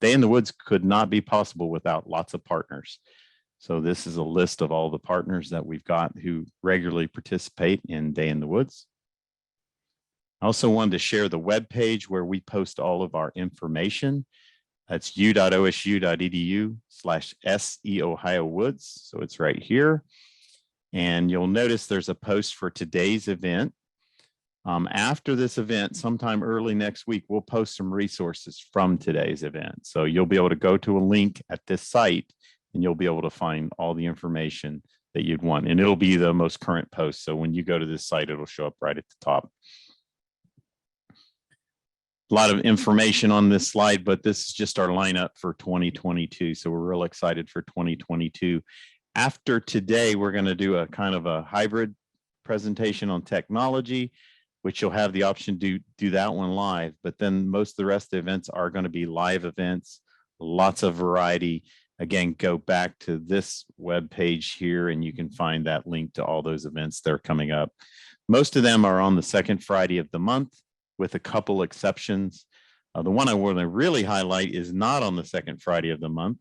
Day in the Woods could not be possible without lots of partners. So this is a list of all the partners that we've got who regularly participate in Day in the Woods. I also wanted to share the webpage where we post all of our information. That's u.osu.edu/SE Ohio Woods. So it's right here. And you'll notice there's a post for today's event. After this event, sometime early next week, we'll post some resources from today's event. So you'll be able to go to a link at this site and you'll be able to find all the information that you'd want. And it'll be the most current post. So when you go to this site, it'll show up right at the top. A lot of information on this slide, but this is just our lineup for 2022. So we're real excited for 2022. After today, we're going to do a kind of a hybrid presentation on technology, which you'll have the option to do that one live. But then most of the rest of the events are going to be live events, lots of variety. Again, go back to this web page here and you can find that link to all those events that are coming up. Most of them are on the second Friday of the month, with a couple exceptions. The one I want to really highlight is not on the second Friday of the month,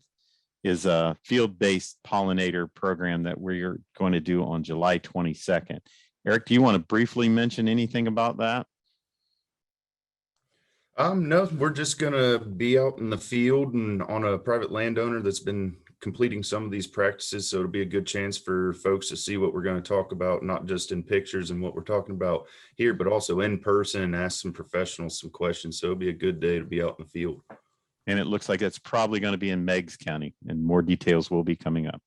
is a field-based pollinator program that we're going to do on July 22nd. Eric, do you want to briefly mention anything about that? No, we're just going to be out in the field and on a private landowner that's been completing some of these practices. So it'll be a good chance for folks to see what we're going to talk about, not just in pictures and what we're talking about here, but also in person and ask some professionals some questions. So it'll be a good day to be out in the field. And it looks like it's probably going to be in Meigs County, and more details will be coming up.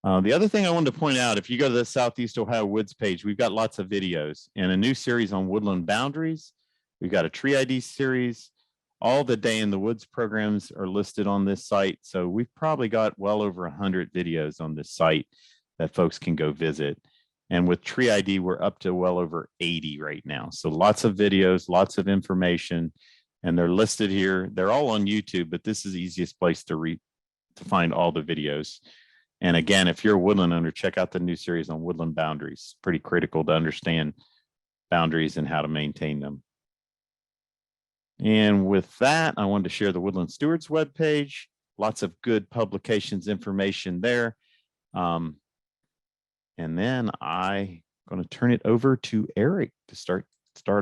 The other thing I wanted to point out, if you go to the Southeast Ohio Woods page, we've got lots of videos and a new series on woodland boundaries. We've got a tree ID series. All the Day in the Woods programs are listed on this site. So we've probably got well over 100 videos on this site that folks can go visit. And with Tree ID, we're up to well over 80 right now. So lots of videos, lots of information, and they're listed here. They're all on YouTube, but this is the easiest place to find all the videos. And again, if you're a woodland owner, check out the new series on woodland boundaries. Pretty critical to understand boundaries and how to maintain them. And with that, I wanted to share the Woodland Stewards webpage. Lots of good publications, information there. And then I'm going to turn it over to Eric to start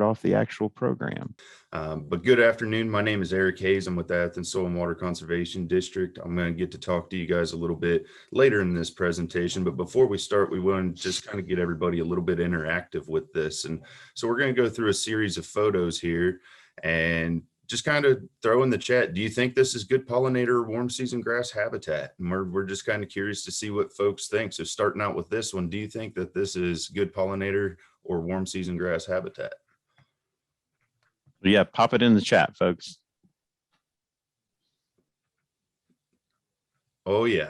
off the actual program. But good afternoon. My name is Eric Hayes. I'm with the Athens Soil and Water Conservation District. I'm going to get to talk to you guys a little bit later in this presentation. But before we start, we want to just kind of get everybody a little bit interactive with this. And so we're going to go through a series of photos here and just kind of throw in the chat. Do you think this is good pollinator or warm season grass habitat? And we're just kind of curious to see what folks think. So starting out with this one, do you think that this is good pollinator or warm season grass habitat? Yeah, pop it in the chat, folks. Oh yeah.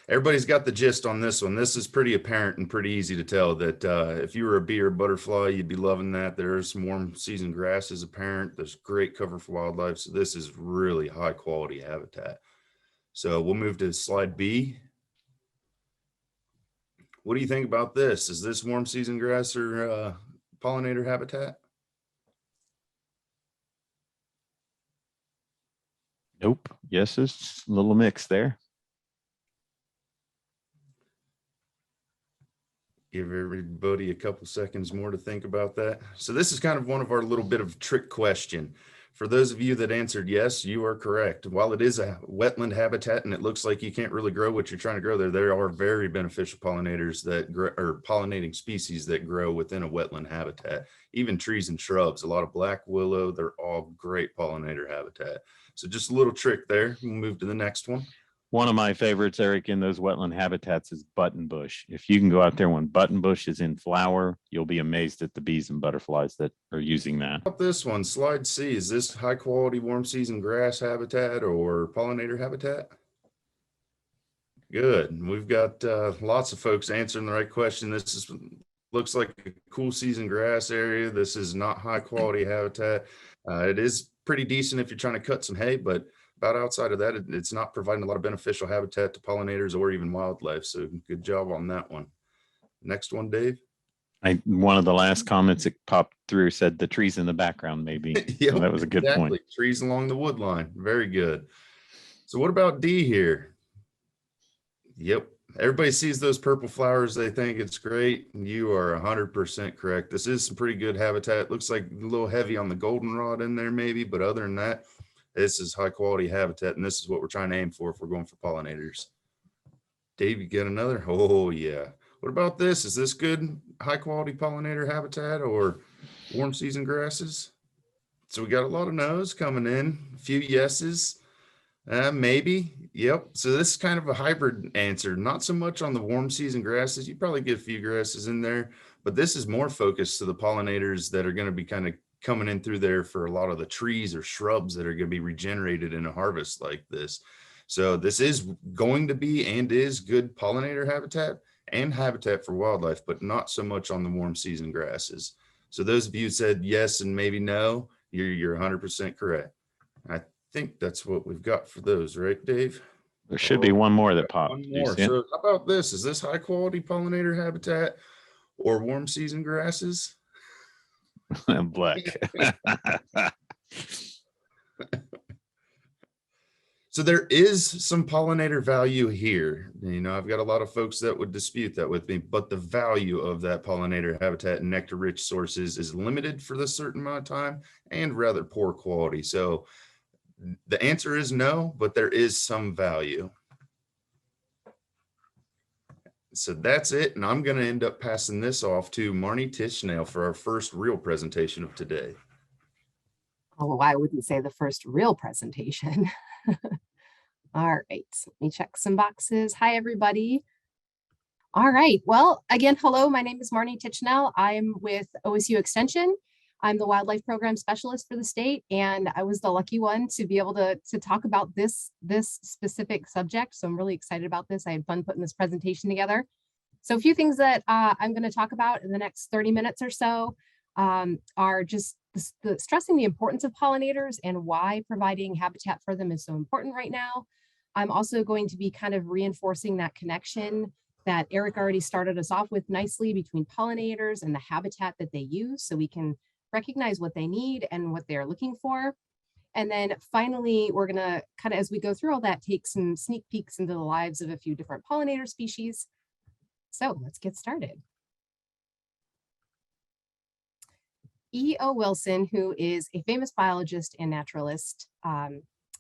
Everybody's got the gist on this one. This is pretty apparent and pretty easy to tell that if you were a bee or butterfly, you'd be loving that. There's some warm season grasses apparent. There's great cover for wildlife. So this is really high quality habitat. So we'll move to slide B. What do you think about this? Is this warm season grass or pollinator habitat? Nope. Yes, it's a little mix there. Give everybody a couple seconds more to think about that. So this is kind of one of our little bit of trick question. For those of you that answered yes, you are correct. While it is a wetland habitat and it looks like you can't really grow what you're trying to grow there are very beneficial pollinators that grow, or pollinating species that grow within a wetland habitat. Even trees and shrubs, a lot of black willow, they're all great pollinator habitat. So just a little trick there. We'll move to the next one. One of my favorites, Eric, in those wetland habitats is buttonbush. If you can go out there when buttonbush is in flower, you'll be amazed at the bees and butterflies that are using that. About this one, slide C, is this high quality warm season grass habitat or pollinator habitat? Good. We've got lots of folks answering the right question. This looks like a cool season grass area. This is not high quality habitat. It is pretty decent if you're trying to cut some hay, but about outside of that, it's not providing a lot of beneficial habitat to pollinators or even wildlife. So good job on that one. Next one, Dave. One of the last comments that popped through said the trees in the background, maybe. Yep, So that was a good exactly. point. Trees along the wood line. Very good. So what about D here? Yep. Everybody sees those purple flowers. They think it's great. You are 100% correct. This is some pretty good habitat. Looks like a little heavy on the goldenrod in there maybe, but other than that, this is high quality habitat. And this is what we're trying to aim for if we're going for pollinators. Dave, you get another? Oh yeah. What about this? Is this good high quality pollinator habitat or warm season grasses? So we got a lot of no's coming in, a few yeses. Maybe. Yep. So this is kind of a hybrid answer, not so much on the warm season grasses. You probably get a few grasses in there, but this is more focused to the pollinators that are going to be kind of coming in through there for a lot of the trees or shrubs that are going to be regenerated in a harvest like this. So this is going to be and is good pollinator habitat and habitat for wildlife, but not so much on the warm season grasses. So those of you who said yes and maybe no, you're 100% correct. I think that's what we've got for those, right, Dave? There should be one more that popped. One more. So how about this? Is this high quality pollinator habitat or warm season grasses? Black. So there is some pollinator value here. You know, I've got a lot of folks that would dispute that with me, but the value of that pollinator habitat and nectar rich sources is limited for this certain amount of time and rather poor quality. So the answer is no, but there is some value. So that's it. And I'm going to end up passing this off to Marnie Tichenale for our first real presentation of today. Oh, well, I wouldn't say the first real presentation. All right, let me check some boxes. Hi, everybody. All right, well, again, hello, my name is Marnie Tichenale. I'm with OSU Extension. I'm the wildlife program specialist for the state, and I was the lucky one to be able to talk about this specific subject. So I'm really excited about this. I had fun putting this presentation together. So a few things that I'm going to talk about in the next 30 minutes or so are just stressing the importance of pollinators and why providing habitat for them is so important right now. I'm also going to be kind of reinforcing that connection that Eric already started us off with nicely between pollinators and the habitat that they use, so we can recognize what they need and what they're looking for. And then finally, we're gonna kind of, as we go through all that, take some sneak peeks into the lives of a few different pollinator species. So let's get started. E.O. Wilson, who is a famous biologist and naturalist,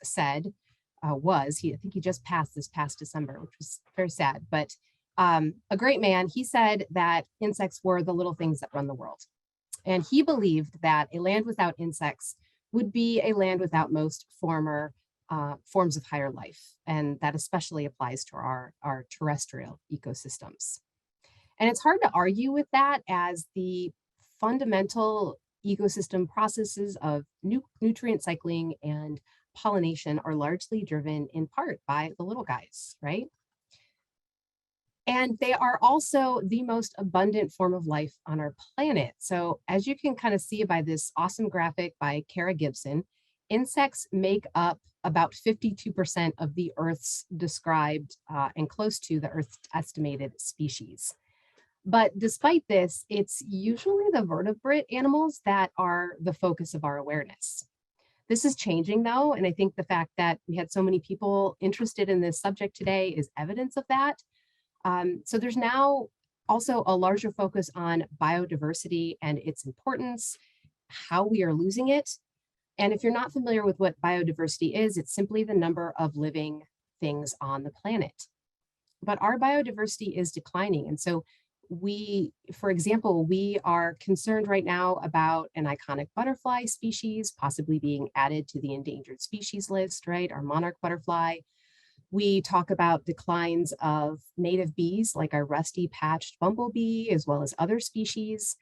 said, I think he just passed this past December, which was very sad, but a great man. He said that insects were the little things that run the world. And he believed that a land without insects would be a land without most forms of higher life. And that especially applies to our terrestrial ecosystems. And it's hard to argue with that, as the fundamental ecosystem processes of nutrient cycling and pollination are largely driven in part by the little guys, right? And they are also the most abundant form of life on our planet. So as you can kind of see by this awesome graphic by Kara Gibson, insects make up about 52% of the Earth's described and close to the Earth's estimated species. But despite this, it's usually the vertebrate animals that are the focus of our awareness. This is changing though, and I think the fact that we had so many people interested in this subject today is evidence of that. So there's now also a larger focus on biodiversity and its importance, how we are losing it. And if you're not familiar with what biodiversity is, it's simply the number of living things on the planet. But our biodiversity is declining. And so for example, we are concerned right now about an iconic butterfly species possibly being added to the endangered species list, right? Our monarch butterfly. We talk about declines of native bees like our rusty patched bumblebee, as well as other species.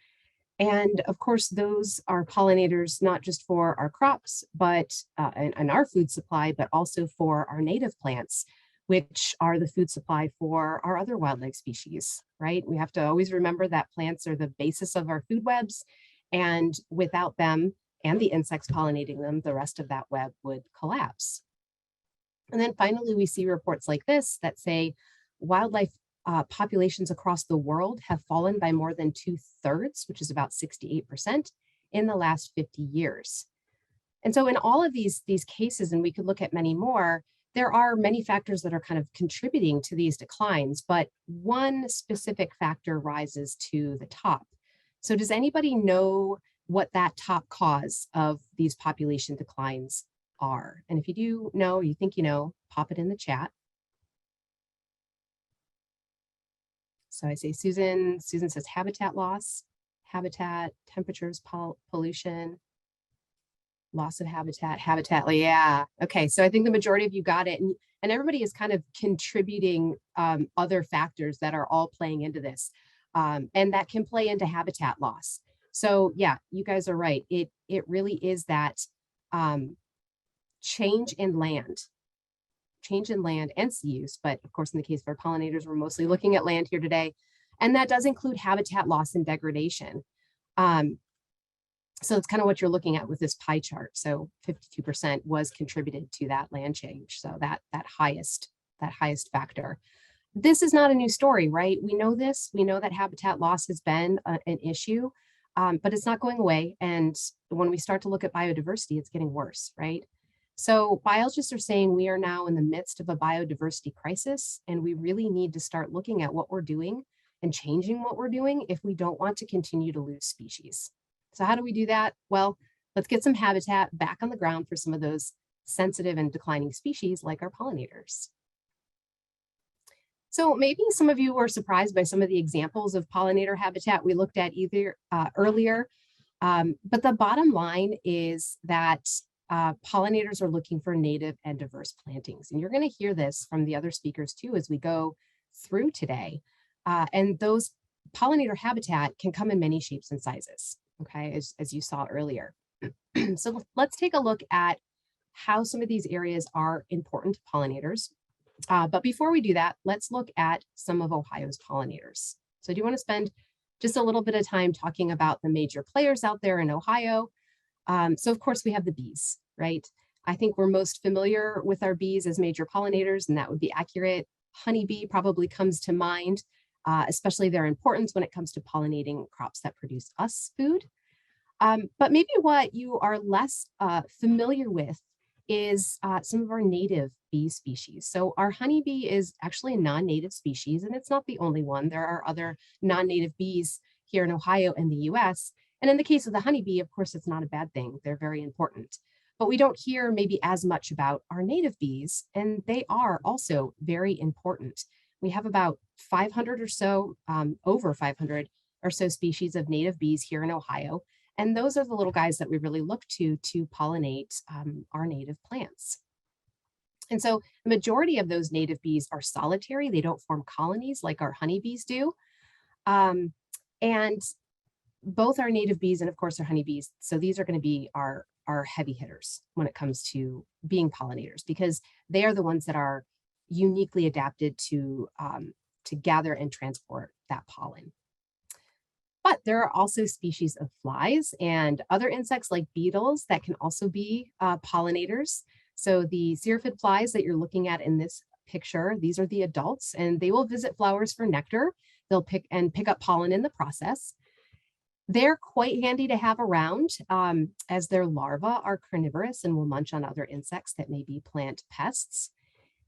And of course, those are pollinators, not just for our crops, but and our food supply, but also for our native plants, which are the food supply for our other wildlife species, right? We have to always remember that plants are the basis of our food webs, and without them and the insects pollinating them, the rest of that web would collapse. And then finally, we see reports like this that say wildlife populations across the world have fallen by more than 2/3, which is about 68% in the last 50 years. And so in all of these cases, and we could look at many more, there are many factors that are kind of contributing to these declines, but one specific factor rises to the top. So does anybody know what that top cause of these population declines are? And if you do know, you think you know, pop it in the chat. So I say Susan says habitat loss, habitat, temperatures, pollution, loss of habitat, yeah. Okay, so I think the majority of you got it. And everybody is kind of contributing other factors that are all playing into this. And that can play into habitat loss. So yeah, you guys are right. It really is that change in land and sea use. But of course, in the case of our pollinators, we're mostly looking at land here today. And that does include habitat loss and degradation. So it's kind of what you're looking at with this pie chart. So 52% was contributed to that land change. So that highest factor. This is not a new story, right? We know this. We know that habitat loss has been an issue, but it's not going away. And when we start to look at biodiversity, it's getting worse, right? So biologists are saying we are now in the midst of a biodiversity crisis, and we really need to start looking at what we're doing and changing what we're doing if we don't want to continue to lose species. So how do we do that? Well, let's get some habitat back on the ground for some of those sensitive and declining species like our pollinators. So maybe some of you were surprised by some of the examples of pollinator habitat we looked at earlier, but the bottom line is that pollinators are looking for native and diverse plantings. And you're going to hear this from the other speakers too as we go through today. And those pollinator habitat can come in many shapes and sizes, okay, as you saw earlier. So let's take a look at how some of these areas are important to pollinators. But before we do that, let's look at some of Ohio's pollinators. So I do want to spend just a little bit of time talking about the major players out there in Ohio. So of course we have the bees, right? I think we're most familiar with our bees as major pollinators, and that would be accurate. Honeybee probably comes to mind, especially their importance when it comes to pollinating crops that produce us food. But maybe what you are less familiar with is some of our native bee species. So our honeybee is actually a non-native species, and it's not the only one. There are other non-native bees here in Ohio and the US. And in the case of the honeybee, of course, it's not a bad thing. They're very important. But we don't hear maybe as much about our native bees, and they are also very important. We have about 500 or so, over 500 or so species of native bees here in Ohio. And those are the little guys that we really look to pollinate our native plants. And so the majority of those native bees are solitary. They don't form colonies like our honeybees do. And both our native bees and of course our honeybees, so these are going to be our heavy hitters when it comes to being pollinators, because they are the ones that are uniquely adapted to gather and transport that pollen. But there are also species of flies and other insects like beetles that can also be pollinators. So the Seraphid flies that you're looking at in this picture, these are the adults, and they will visit flowers for nectar. They'll pick up pollen in the process. They're quite handy to have around as their larvae are carnivorous and will munch on other insects that may be plant pests.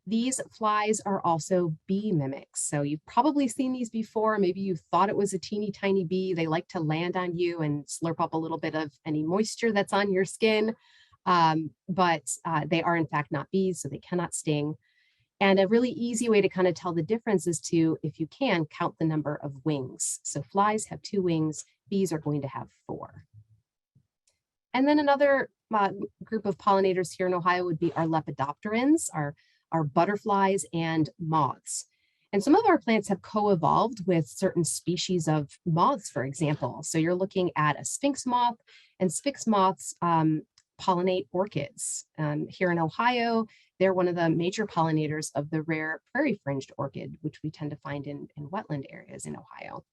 These flies are also bee mimics. So you've probably seen these before. Maybe you thought it was a teeny tiny bee. They like to land on you and slurp up a little bit of any moisture that's on your skin. But they are in fact not bees, so they cannot sting. And a really easy way to kind of tell the difference is to, if you can, count the number of wings. So flies have 2 wings, bees are going to have 4. And then another group of pollinators here in Ohio would be our lepidopterans, our butterflies and moths. And some of our plants have co-evolved with certain species of moths, for example. So you're looking at a sphinx moth, and sphinx moths pollinate orchids. Here in Ohio, they're one of the major pollinators of the rare prairie fringed orchid, which we tend to find in wetland areas in Ohio.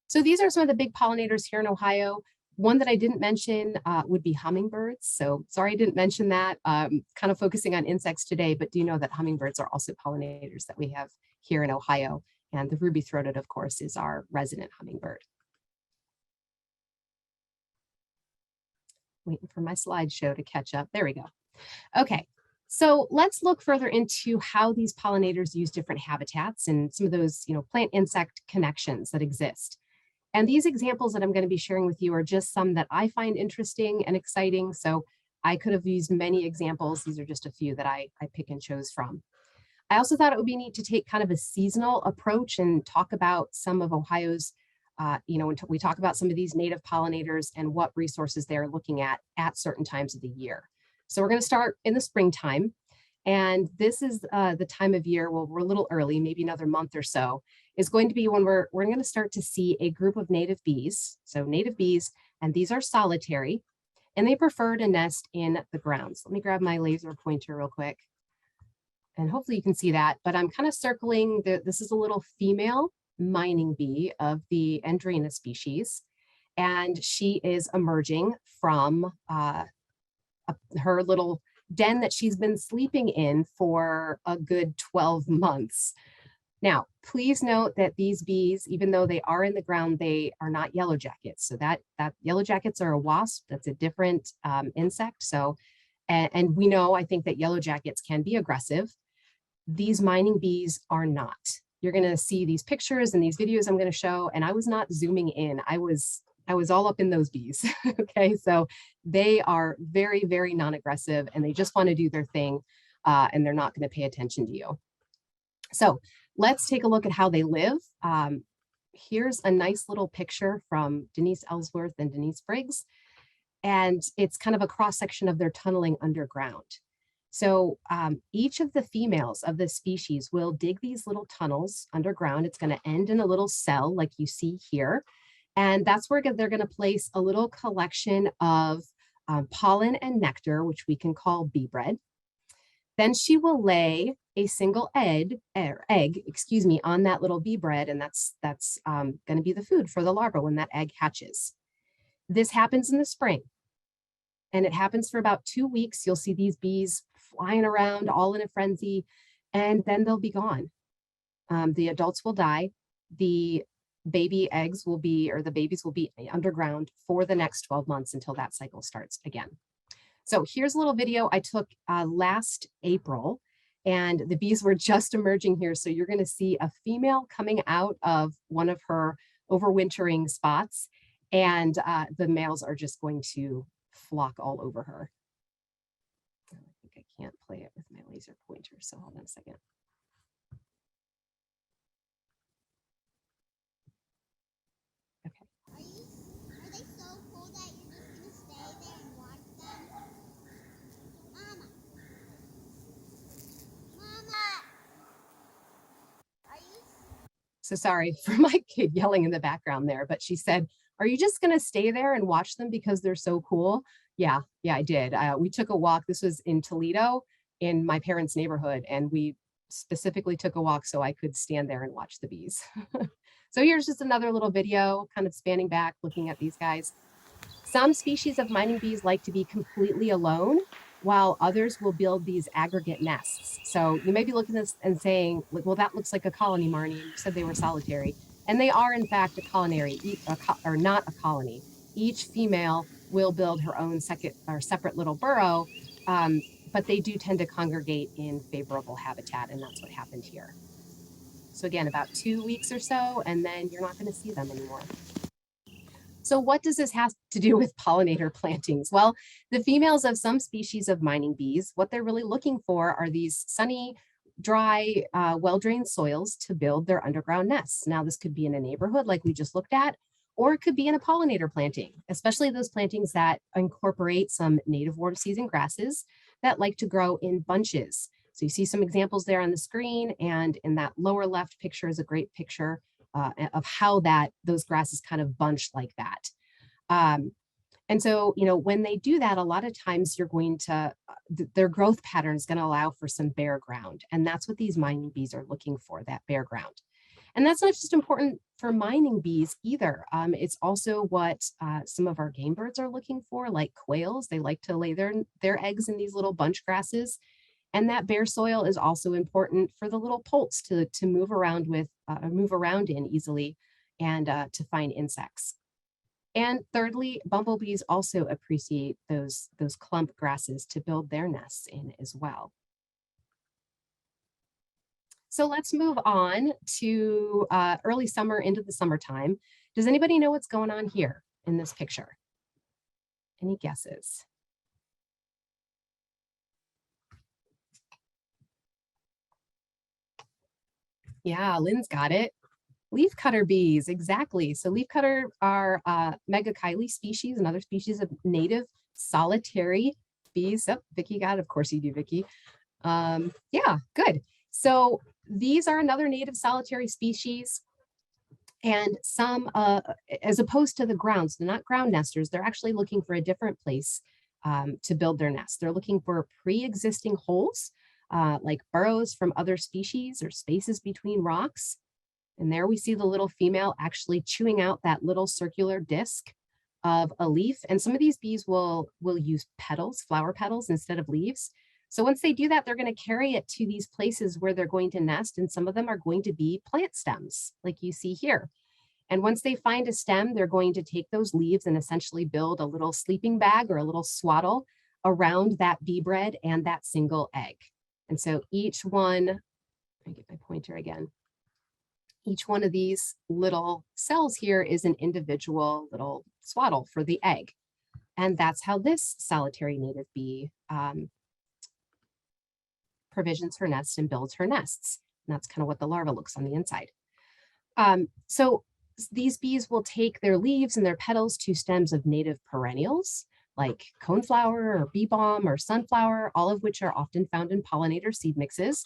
So these are some of the big pollinators here in Ohio. One that I didn't mention would be hummingbirds. So sorry I didn't mention that. Kind of focusing on insects today, but do you know that hummingbirds are also pollinators that we have here in Ohio? And the ruby-throated, of course, is our resident hummingbird. Waiting for my slideshow to catch up. There we go. Okay, so let's look further into how these pollinators use different habitats and some of those, plant insect connections that exist. And these examples that I'm going to be sharing with you are just some that I find interesting and exciting. So I could have used many examples. These are just a few that I pick and chose from. I also thought it would be neat to take kind of a seasonal approach and talk about some of Ohio's, we talk about some of these native pollinators and what resources they're looking at certain times of the year. So we're going to start in the springtime. And this is the time of year, well, we're a little early, maybe another month or so, is going to be when we're going to start to see a group of native bees. So native bees, and these are solitary, and they prefer to nest in the ground. So let me grab my laser pointer real quick. And hopefully you can see that, but I'm kind of circling, this is a little female mining bee of the Andrena species. And she is emerging from her little den that she's been sleeping in for a good 12 months. Now, please note that these bees, even though they are in the ground, they are not yellow jackets. So that yellow jackets are a wasp. That's a different insect. So, and we know, I think that yellow jackets can be aggressive. These mining bees are not. You're going to see these pictures and these videos I'm going to show, and I was not zooming in. I was all up in those bees. Okay, so they are very, very non-aggressive, and they just want to do their thing, and they're not going to pay attention to you. So let's take a look at how they live. Here's a nice little picture from Denise Ellsworth and Denise Briggs, and it's kind of a cross-section of their tunneling underground. So each of the females of this species will dig these little tunnels underground. It's going to end in a little cell like you see here. And that's where they're going to place a little collection of pollen and nectar, which we can call bee bread. Then she will lay a single egg, on that little bee bread, and that's going to be the food for the larva when that egg hatches. This happens in the spring, and it happens for about 2 weeks. You'll see these bees flying around all in a frenzy, and then they'll be gone. The adults will die. The baby eggs will be, or the babies will be underground for the next 12 months until that cycle starts again. So here's a little video I took last April, and the bees were just emerging here. So you're going to see a female coming out of one of her overwintering spots, and the males are just going to flock all over her. I think I can't play it with my laser pointer, so hold on a second. Okay. Are they so cool that you're just gonna stay there and watch them? Mama. Are you? So sorry for my kid yelling in the background there, but she said, "Are you just going to stay there and watch them because they're so cool?" Yeah, I did. We took a walk. This was in Toledo in my parents' neighborhood, and we specifically took a walk so I could stand there and watch the bees. So here's just another little video kind of spanning back, looking at these guys. Some species of mining bees like to be completely alone, while others will build these aggregate nests. So you may be looking at this and saying, well, that looks like a colony, Marnie. You said they were solitary. And they are, in fact, a colony, or not a colony. Each female will build her own separate little burrow, but they do tend to congregate in favorable habitat, and that's what happened here. So again, about 2 weeks or so, and then you're not going to see them anymore. So what does this have to do with pollinator plantings? Well, the females of some species of mining bees, what they're really looking for are these sunny, dry, well-drained soils to build their underground nests. Now, this could be in a neighborhood like we just looked at, or it could be in a pollinator planting, especially those plantings that incorporate some native warm season grasses that like to grow in bunches. So you see some examples there on the screen, and in that lower left picture is a great picture of how those grasses kind of bunch like that. And so, when they do that, a lot of times you're going to, their growth pattern is going to allow for some bare ground. And that's what these mining bees are looking for, that bare ground. And that's not just important for mining bees either. It's also what some of our game birds are looking for, like quails. They like to lay their eggs in these little bunch grasses. And that bare soil is also important for the little poults to move around with, move around in easily and to find insects. And thirdly, bumblebees also appreciate those clump grasses to build their nests in as well. So let's move on to early summer into the summertime. Does anybody know what's going on here in this picture? Any guesses? Yeah, Lynn's got it. Leafcutter bees, exactly. So leafcutter are megachile species, another species of native solitary bees. Oh, Vicky got it. Of course you do, Vicky. Yeah, good. So these are another native solitary species. And some, as opposed to the ground, so they're not ground nesters, they're actually looking for a different place to build their nest. They're looking for pre-existing holes, like burrows from other species or spaces between rocks. And there we see the little female actually chewing out that little circular disc of a leaf. And some of these bees will use petals, flower petals instead of leaves. So once they do that, they're going to carry it to these places where they're going to nest. And some of them are going to be plant stems, like you see here. And once they find a stem, they're going to take those leaves and essentially build a little sleeping bag or a little swaddle around that bee bread and that single egg. And so each one, let me get my pointer again. Each one of these little cells here is an individual little swaddle for the egg. And that's how this solitary native bee provisions her nests and builds her nests. And that's kind of what the larva looks on the inside. So these bees will take their leaves and their petals to stems of native perennials like coneflower or bee balm or sunflower, all of which are often found in pollinator seed mixes.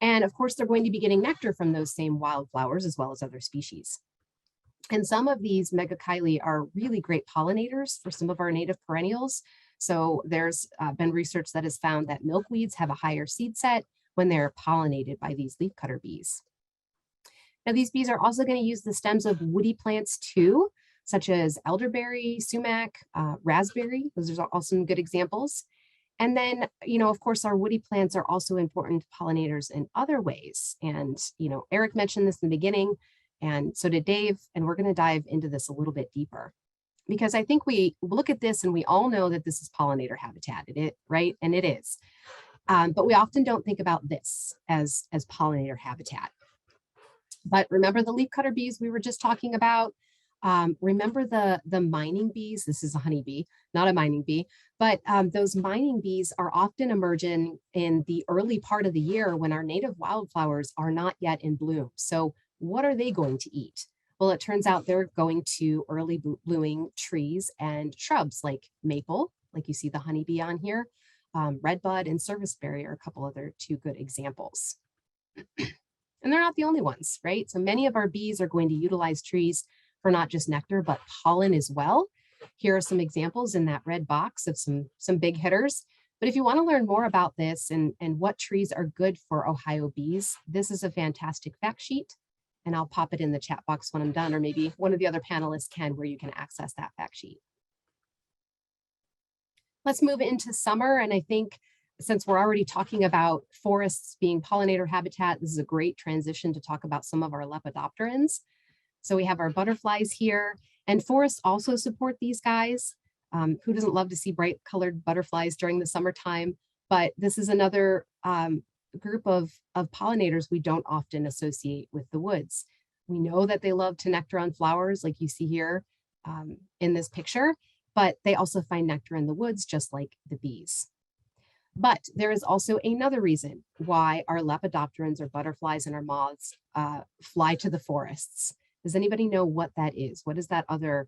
And of course, they're going to be getting nectar from those same wildflowers as well as other species. And some of these megachile are really great pollinators for some of our native perennials. So there's been research that has found that milkweeds have a higher seed set when they're pollinated by these leafcutter bees. Now, these bees are also going to use the stems of woody plants too, such as elderberry, sumac, raspberry. Those are also some good examples. And then, of course, our woody plants are also important pollinators in other ways. And, Eric mentioned this in the beginning, and so did Dave, and we're going to dive into this a little bit deeper. Because I think we look at this and we all know that this is pollinator habitat, right? And it is. But we often don't think about this as pollinator habitat. But remember the leafcutter bees we were just talking about? Remember the mining bees? This is a honeybee, not a mining bee, but those mining bees are often emerging in the early part of the year when our native wildflowers are not yet in bloom. So what are they going to eat? Well, it turns out they're going to early blooming trees and shrubs like maple, like you see the honeybee on here, redbud and serviceberry are a couple other two good examples. And they're not the only ones, right? So many of our bees are going to utilize trees for not just nectar, but pollen as well. Here are some examples in that red box of some big hitters. But if you want to learn more about this and what trees are good for Ohio bees, this is a fantastic fact sheet. And I'll pop it in the chat box when I'm done, or maybe one of the other panelists can, where you can access that fact sheet. Let's move into summer. And I think since we're already talking about forests being pollinator habitat, this is a great transition to talk about some of our lepidopterans. So we have our butterflies here, and forests also support these guys. Who doesn't love to see bright colored butterflies during the summertime? But this is another group of pollinators we don't often associate with the woods. We know that they love to nectar on flowers like you see here in this picture, but they also find nectar in the woods just like the bees. But there is also another reason why our lepidopterans or butterflies and our moths fly to the forests. Does anybody know what that is? What is that other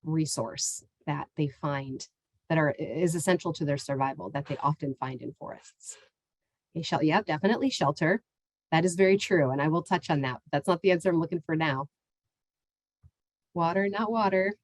resource that they find that is essential to their survival that they often find in forests? Yeah, definitely shelter. That is very true. And I will touch on that. That's not the answer I'm looking for now. Water, not water.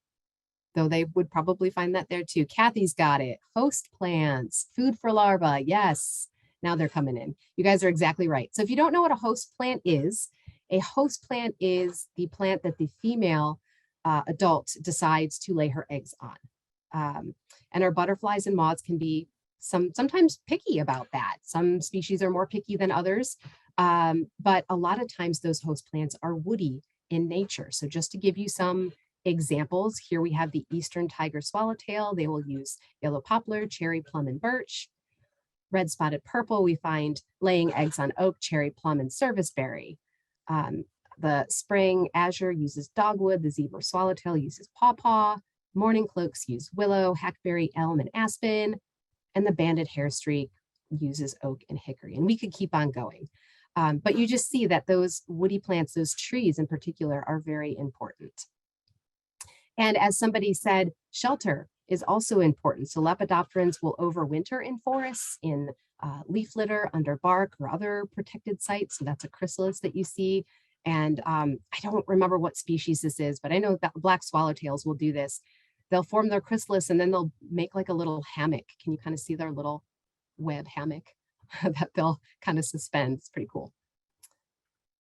Though they would probably find that there too. Kathy's got it. Host plants, food for larvae. Yes. Now they're coming in. You guys are exactly right. So if you don't know what a host plant is, A host plant is the plant that the female adult decides to lay her eggs on. And our butterflies and moths can be sometimes picky about that. Some species are more picky than others, but a lot of times those host plants are woody in nature. So just to give you some examples, here we have the eastern tiger swallowtail. They will use yellow poplar, cherry, plum, and birch. Red spotted purple, we find laying eggs on oak, cherry, plum, and serviceberry. The spring azure uses dogwood. The zebra swallowtail uses pawpaw. Morning cloaks use willow, hackberry, elm, and aspen. And the banded hairstreak uses oak and hickory. And we could keep on going. But you just see that those woody plants, those trees in particular, are very important. And as somebody said, shelter is also important. So lepidopterans will overwinter in forests, in leaf litter, under bark, or other protected sites. So that's a chrysalis that you see. And I don't remember what species this is, but I know that black swallowtails will do this. They'll form their chrysalis and then they'll make like a little hammock. Can you kind of see their little web hammock that they'll kind of suspend? It's pretty cool.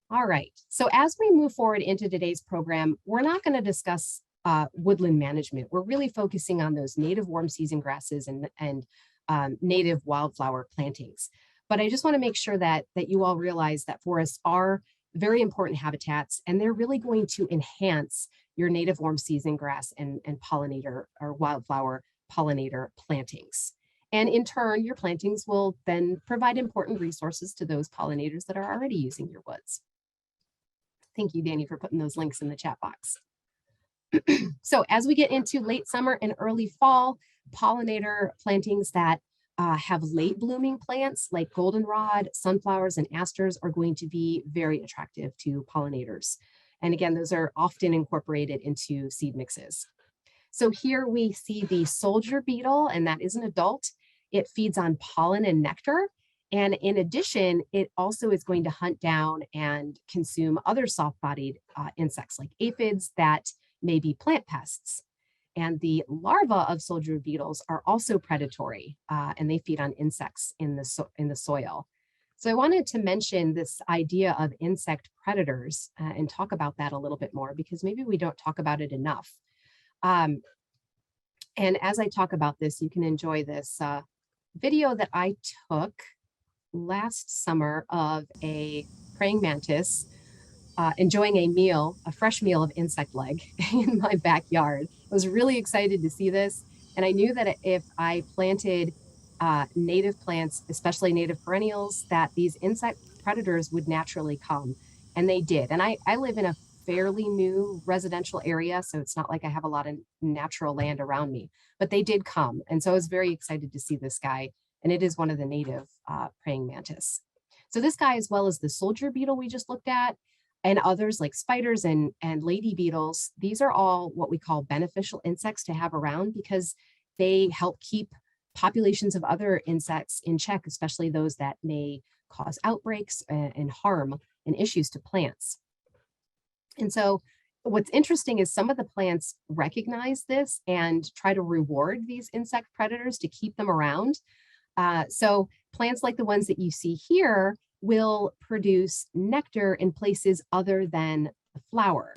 All right, so as we move forward into today's program, we're not going to discuss woodland management. We're really focusing on those native warm season grasses and native wildflower plantings. But I just want to make sure that you all realize that forests are very important habitats, and they're really going to enhance your native warm season grass and pollinator or wildflower pollinator plantings. And in turn, your plantings will then provide important resources to those pollinators that are already using your woods. Thank you, Danny, for putting those links in the chat box. So as we get into late summer and early fall, pollinator plantings that have late blooming plants like goldenrod, sunflowers, and asters are going to be very attractive to pollinators. And again, those are often incorporated into seed mixes. So here we see the soldier beetle, and that is an adult. It feeds on pollen and nectar. And in addition, it also is going to hunt down and consume other soft-bodied insects like aphids that may be plant pests. And the larvae of soldier beetles are also predatory, and they feed on insects in the soil. So I wanted to mention this idea of insect predators and talk about that a little bit more, because maybe we don't talk about it enough. And as I talk about this, you can enjoy this video that I took last summer of a praying mantis enjoying a fresh meal of insect leg in my backyard. I was really excited to see this. And I knew that if I planted native plants, especially native perennials, that these insect predators would naturally come. And they did. And I live in a fairly new residential area, so it's not like I have a lot of natural land around me, but they did come. And so I was very excited to see this guy. And it is one of the native praying mantis. So this guy, as well as the soldier beetle we just looked at, and others like spiders and lady beetles, these are all what we call beneficial insects to have around, because they help keep populations of other insects in check, especially those that may cause outbreaks and harm and issues to plants. And so what's interesting is some of the plants recognize this and try to reward these insect predators to keep them around. So plants like the ones that you see here will produce nectar in places other than the flower.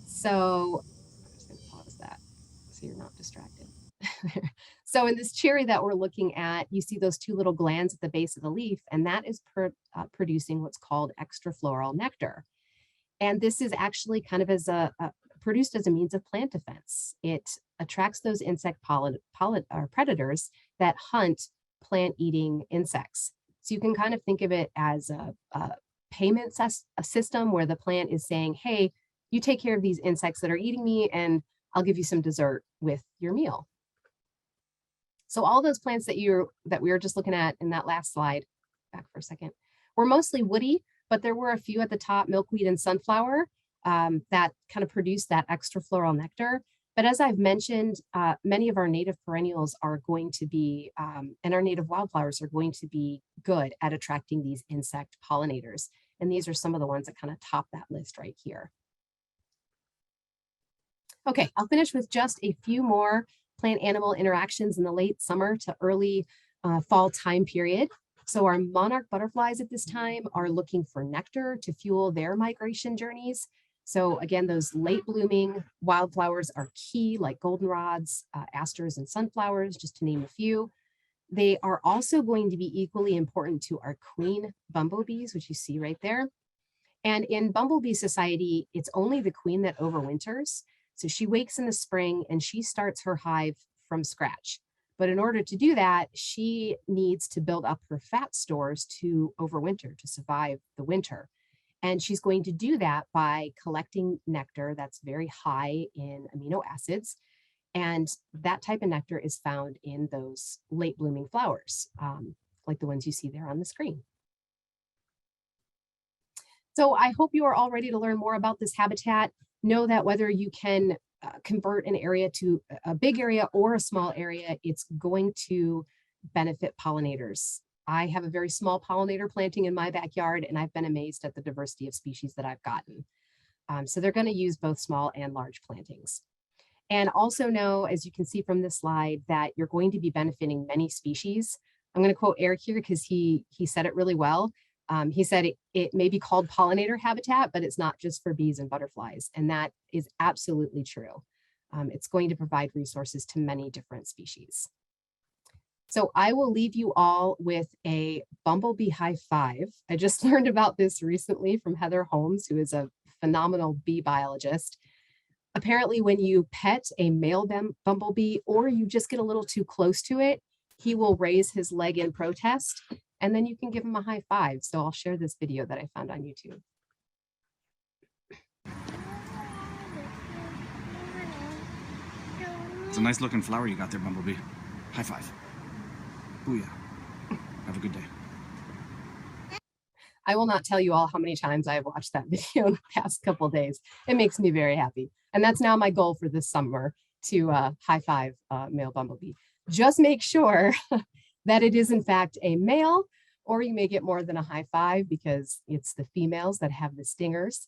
So I'm just going to pause that so you're not distracted. So in this cherry that we're looking at, you see those two little glands at the base of the leaf, and that is producing what's called extrafloral nectar. And this is actually kind of as produced as a means of plant defense. It attracts those insect predators that hunt plant-eating insects. So you can kind of think of it as a payment system where the plant is saying, hey, you take care of these insects that are eating me, and I'll give you some dessert with your meal. So all those plants that we were just looking at in that last slide, back for a second, were mostly woody, but there were a few at the top, milkweed and sunflower, that kind of produce that extrafloral nectar. But as I've mentioned, many of our native perennials are going to be, and our native wildflowers are going to be good at attracting these insect pollinators. And these are some of the ones that kind of top that list right here. Okay, I'll finish with just a few more plant-animal interactions in the late summer to early fall time period. So our monarch butterflies at this time are looking for nectar to fuel their migration journeys. So again, those late blooming wildflowers are key, like goldenrods, asters, and sunflowers, just to name a few. They are also going to be equally important to our queen bumblebees, which you see right there. And in bumblebee society, it's only the queen that overwinters. So she wakes in the spring and she starts her hive from scratch. But in order to do that, she needs to build up her fat stores to overwinter, to survive the winter. And she's going to do that by collecting nectar that's very high in amino acids. And that type of nectar is found in those late blooming flowers, like the ones you see there on the screen. So I hope you are all ready to learn more about this habitat. Know that whether you can convert an area to a big area or a small area, it's going to benefit pollinators. I have a very small pollinator planting in my backyard, and I've been amazed at the diversity of species that I've gotten. So they're going to use both small and large plantings. And also know, as you can see from this slide, that you're going to be benefiting many species. I'm going to quote Eric here because he said it really well. He said it may be called pollinator habitat, but it's not just for bees and butterflies. And that is absolutely true. It's going to provide resources to many different species. So I will leave you all with a bumblebee high five. I just learned about this recently from Heather Holmes, who is a phenomenal bee biologist. Apparently, when you pet a male bumblebee or you just get a little too close to it, he will raise his leg in protest, and then you can give him a high five. So I'll share this video that I found on YouTube. It's a nice looking flower you got there, Bumblebee. High five. Booyah. Have a good day. I will not tell you all how many times I have watched that video in the past couple of days. It makes me very happy. And that's now my goal for this summer, to high five male bumblebee. Just make sure that it is in fact a male, or you may get more than a high five because it's the females that have the stingers.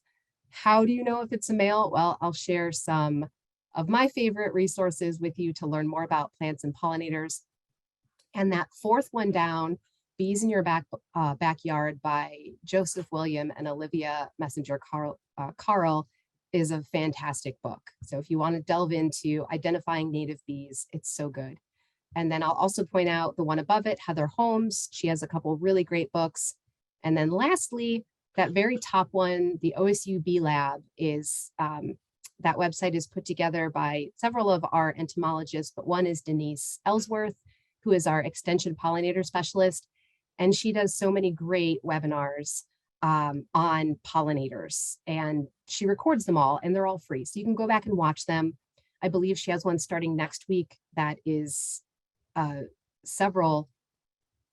How do you know if it's a male? Well, I'll share some of my favorite resources with you to learn more about plants and pollinators. And that fourth one down, Bees in Your Backyard by Joseph William and Olivia Messenger Carl, is a fantastic book. So if you want to delve into identifying native bees, it's so good. And then I'll also point out the one above it, Heather Holmes. She has a couple really great books. And then lastly, that very top one, the Osu B Lab, is that website is put together by several of our entomologists, but one is Denise Ellsworth, who is our extension pollinator specialist. And she does so many great webinars on pollinators, and she records them all, and they're all free. So you can go back and watch them. I believe she has one starting next week that is several,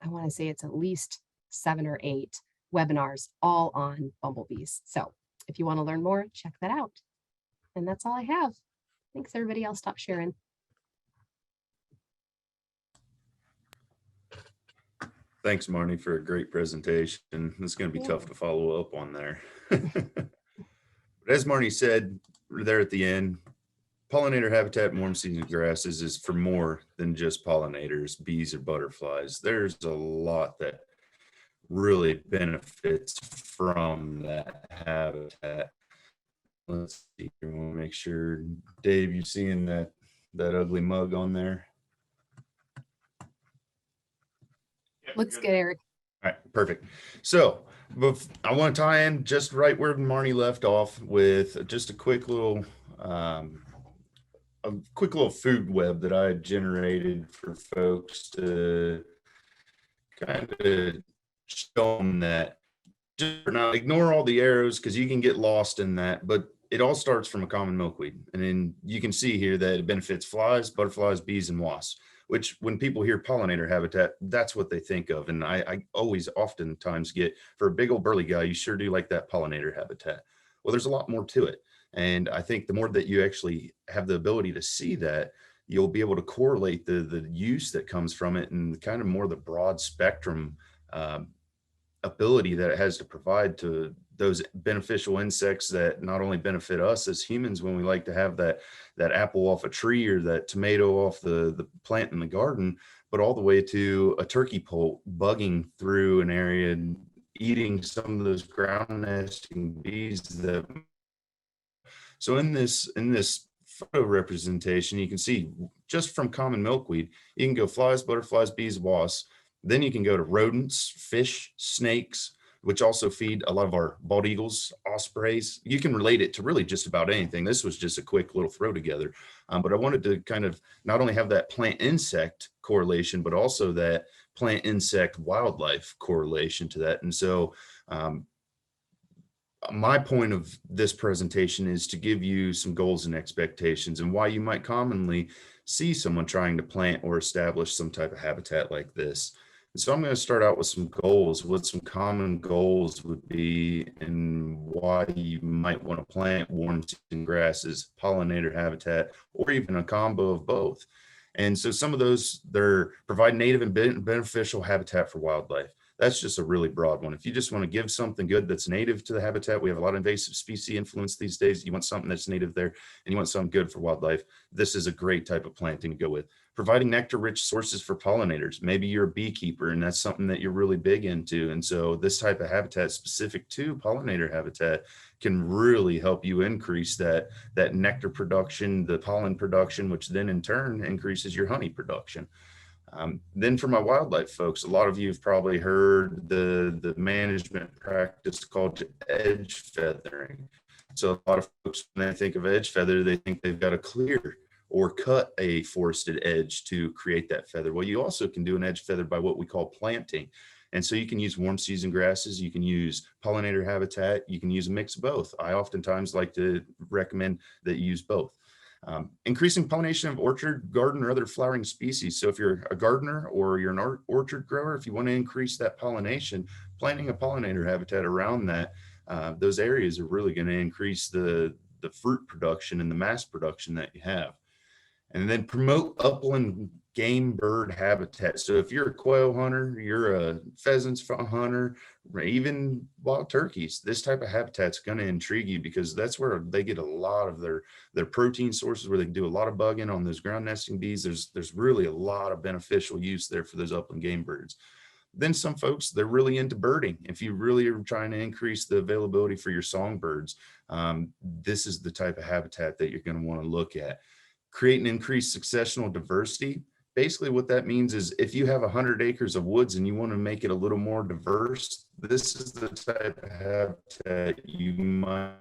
I want to say it's at least 7 or 8 webinars, all on bumblebees. So if you want to learn more, check that out. And that's all I have. Thanks, everybody. I'll stop sharing. Thanks, Marnie, for a great presentation. It's going to be tough to follow up on there. But as Marnie said there at the end, pollinator habitat in warm season grasses is for more than just pollinators, bees, or butterflies. There's a lot that really benefits from that habitat. Let's see, I want to make sure, Dave, you seeing that ugly mug on there? Looks good, Eric. All right, perfect. So I want to tie in just right where Marnie left off with just a quick little food web that I generated for folks to kind of show them that. Just now, ignore all the arrows because you can get lost in that, but it all starts from a common milkweed. And then you can see here that it benefits flies, butterflies, bees, and wasps, which when people hear pollinator habitat, that's what they think of. And I always oftentimes get, for a big old burly guy, you sure do like that pollinator habitat. Well, there's a lot more to it. And I think the more that you actually have the ability to see that, you'll be able to correlate the use that comes from it and kind of more the broad spectrum ability that it has to provide to those beneficial insects that not only benefit us as humans when we like to have that apple off a tree or that tomato off the plant in the garden, but all the way to a turkey poult bugging through an area and eating some of those ground nesting bees that. So in this photo representation, you can see just from common milkweed, you can go flies, butterflies, bees, wasps. Then you can go to rodents, fish, snakes, which also feed a lot of our bald eagles, ospreys. You can relate it to really just about anything. This was just a quick little throw together. But I wanted to kind of not only have that plant insect correlation, but also that plant insect wildlife correlation to that. And so my point of this presentation is to give you some goals and expectations and why you might commonly see someone trying to plant or establish some type of habitat like this. And so I'm going to start out with some goals, what some common goals would be and why you might want to plant warm season grasses, pollinator habitat, or even a combo of both. And so some of those, they're provide native and beneficial habitat for wildlife. That's just a really broad one. If you just want to give something good that's native to the habitat, we have a lot of invasive species influence these days. You want something that's native there and you want something good for wildlife. This is a great type of planting to go with. Providing nectar-rich sources for pollinators. Maybe you're a beekeeper and that's something that you're really big into. And so this type of habitat specific to pollinator habitat can really help you increase that nectar production, the pollen production, which then in turn increases your honey production. Then for my wildlife folks, a lot of you have probably heard the management practice called edge feathering. So a lot of folks, when they think of edge feather, they think they've got to clear or cut a forested edge to create that feather. Well, you also can do an edge feather by what we call planting. And so you can use warm season grasses, you can use pollinator habitat, you can use a mix of both. I oftentimes like to recommend that you use both. Increasing pollination of orchard, garden, or other flowering species. So if you're a gardener or you're an orchard grower, if you want to increase that pollination, planting a pollinator habitat around that, those areas are really going to increase the fruit production and the mass production that you have. And then promote upland game bird habitat. So if you're a quail hunter, you're a pheasants hunter, or even wild turkeys, this type of habitat's going to intrigue you because that's where they get a lot of their protein sources, where they can do a lot of bugging on those ground nesting bees. There's really a lot of beneficial use there for those upland game birds. Then some folks, they're really into birding. If you really are trying to increase the availability for your songbirds, this is the type of habitat that you're going to want to look at. Create and increase successional diversity. Basically what that means is if you have 100 acres of woods and you want to make it a little more diverse, this is the type of habitat you might,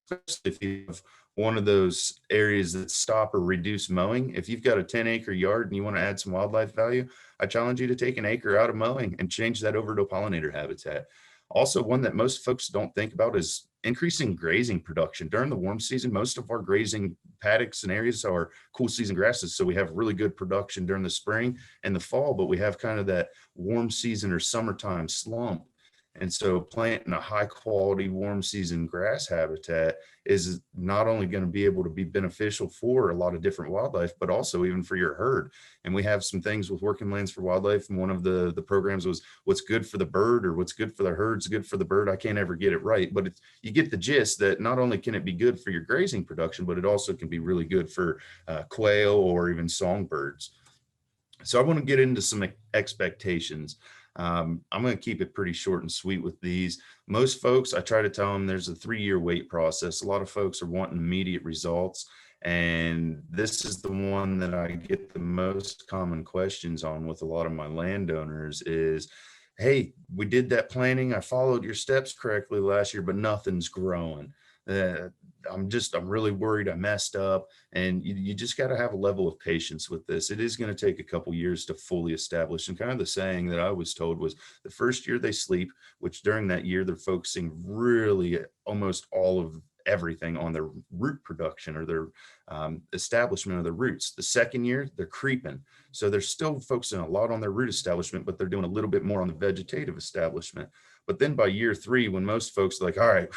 especially if you have one of those areas that stop or reduce mowing. If you've got a 10-acre yard and you want to add some wildlife value, I challenge you to take an acre out of mowing and change that over to pollinator habitat. Also, one that most folks don't think about is increasing grazing production. During the warm season, most of our grazing paddocks and areas are cool season grasses. So we have really good production during the spring and the fall, but we have kind of that warm season or summertime slump. And so planting a high quality warm season grass habitat is not only going to be able to be beneficial for a lot of different wildlife, but also even for your herd. And we have some things with Working Lands for Wildlife. And one of the programs was what's good for the bird or what's good for the herd's good for the bird. I can't ever get it right, but you get the gist that not only can it be good for your grazing production, but it also can be really good for quail or even songbirds. So I want to get into some expectations. I'm going to keep it pretty short and sweet with these. Most folks, I try to tell them there's a 3-year wait process. A lot of folks are wanting immediate results. And this is the one that I get the most common questions on with a lot of my landowners is, hey, we did that planning. I followed your steps correctly last year, but nothing's growing. I'm really worried I messed up. And you just got to have a level of patience with this. It is going to take a couple years to fully establish. And kind of the saying that I was told was the first year they sleep, which during that year, they're focusing really almost all of everything on their root production or their establishment of the roots. The second year, they're creeping. So they're still focusing a lot on their root establishment, but they're doing a little bit more on the vegetative establishment. But then by year 3, when most folks are like, all right,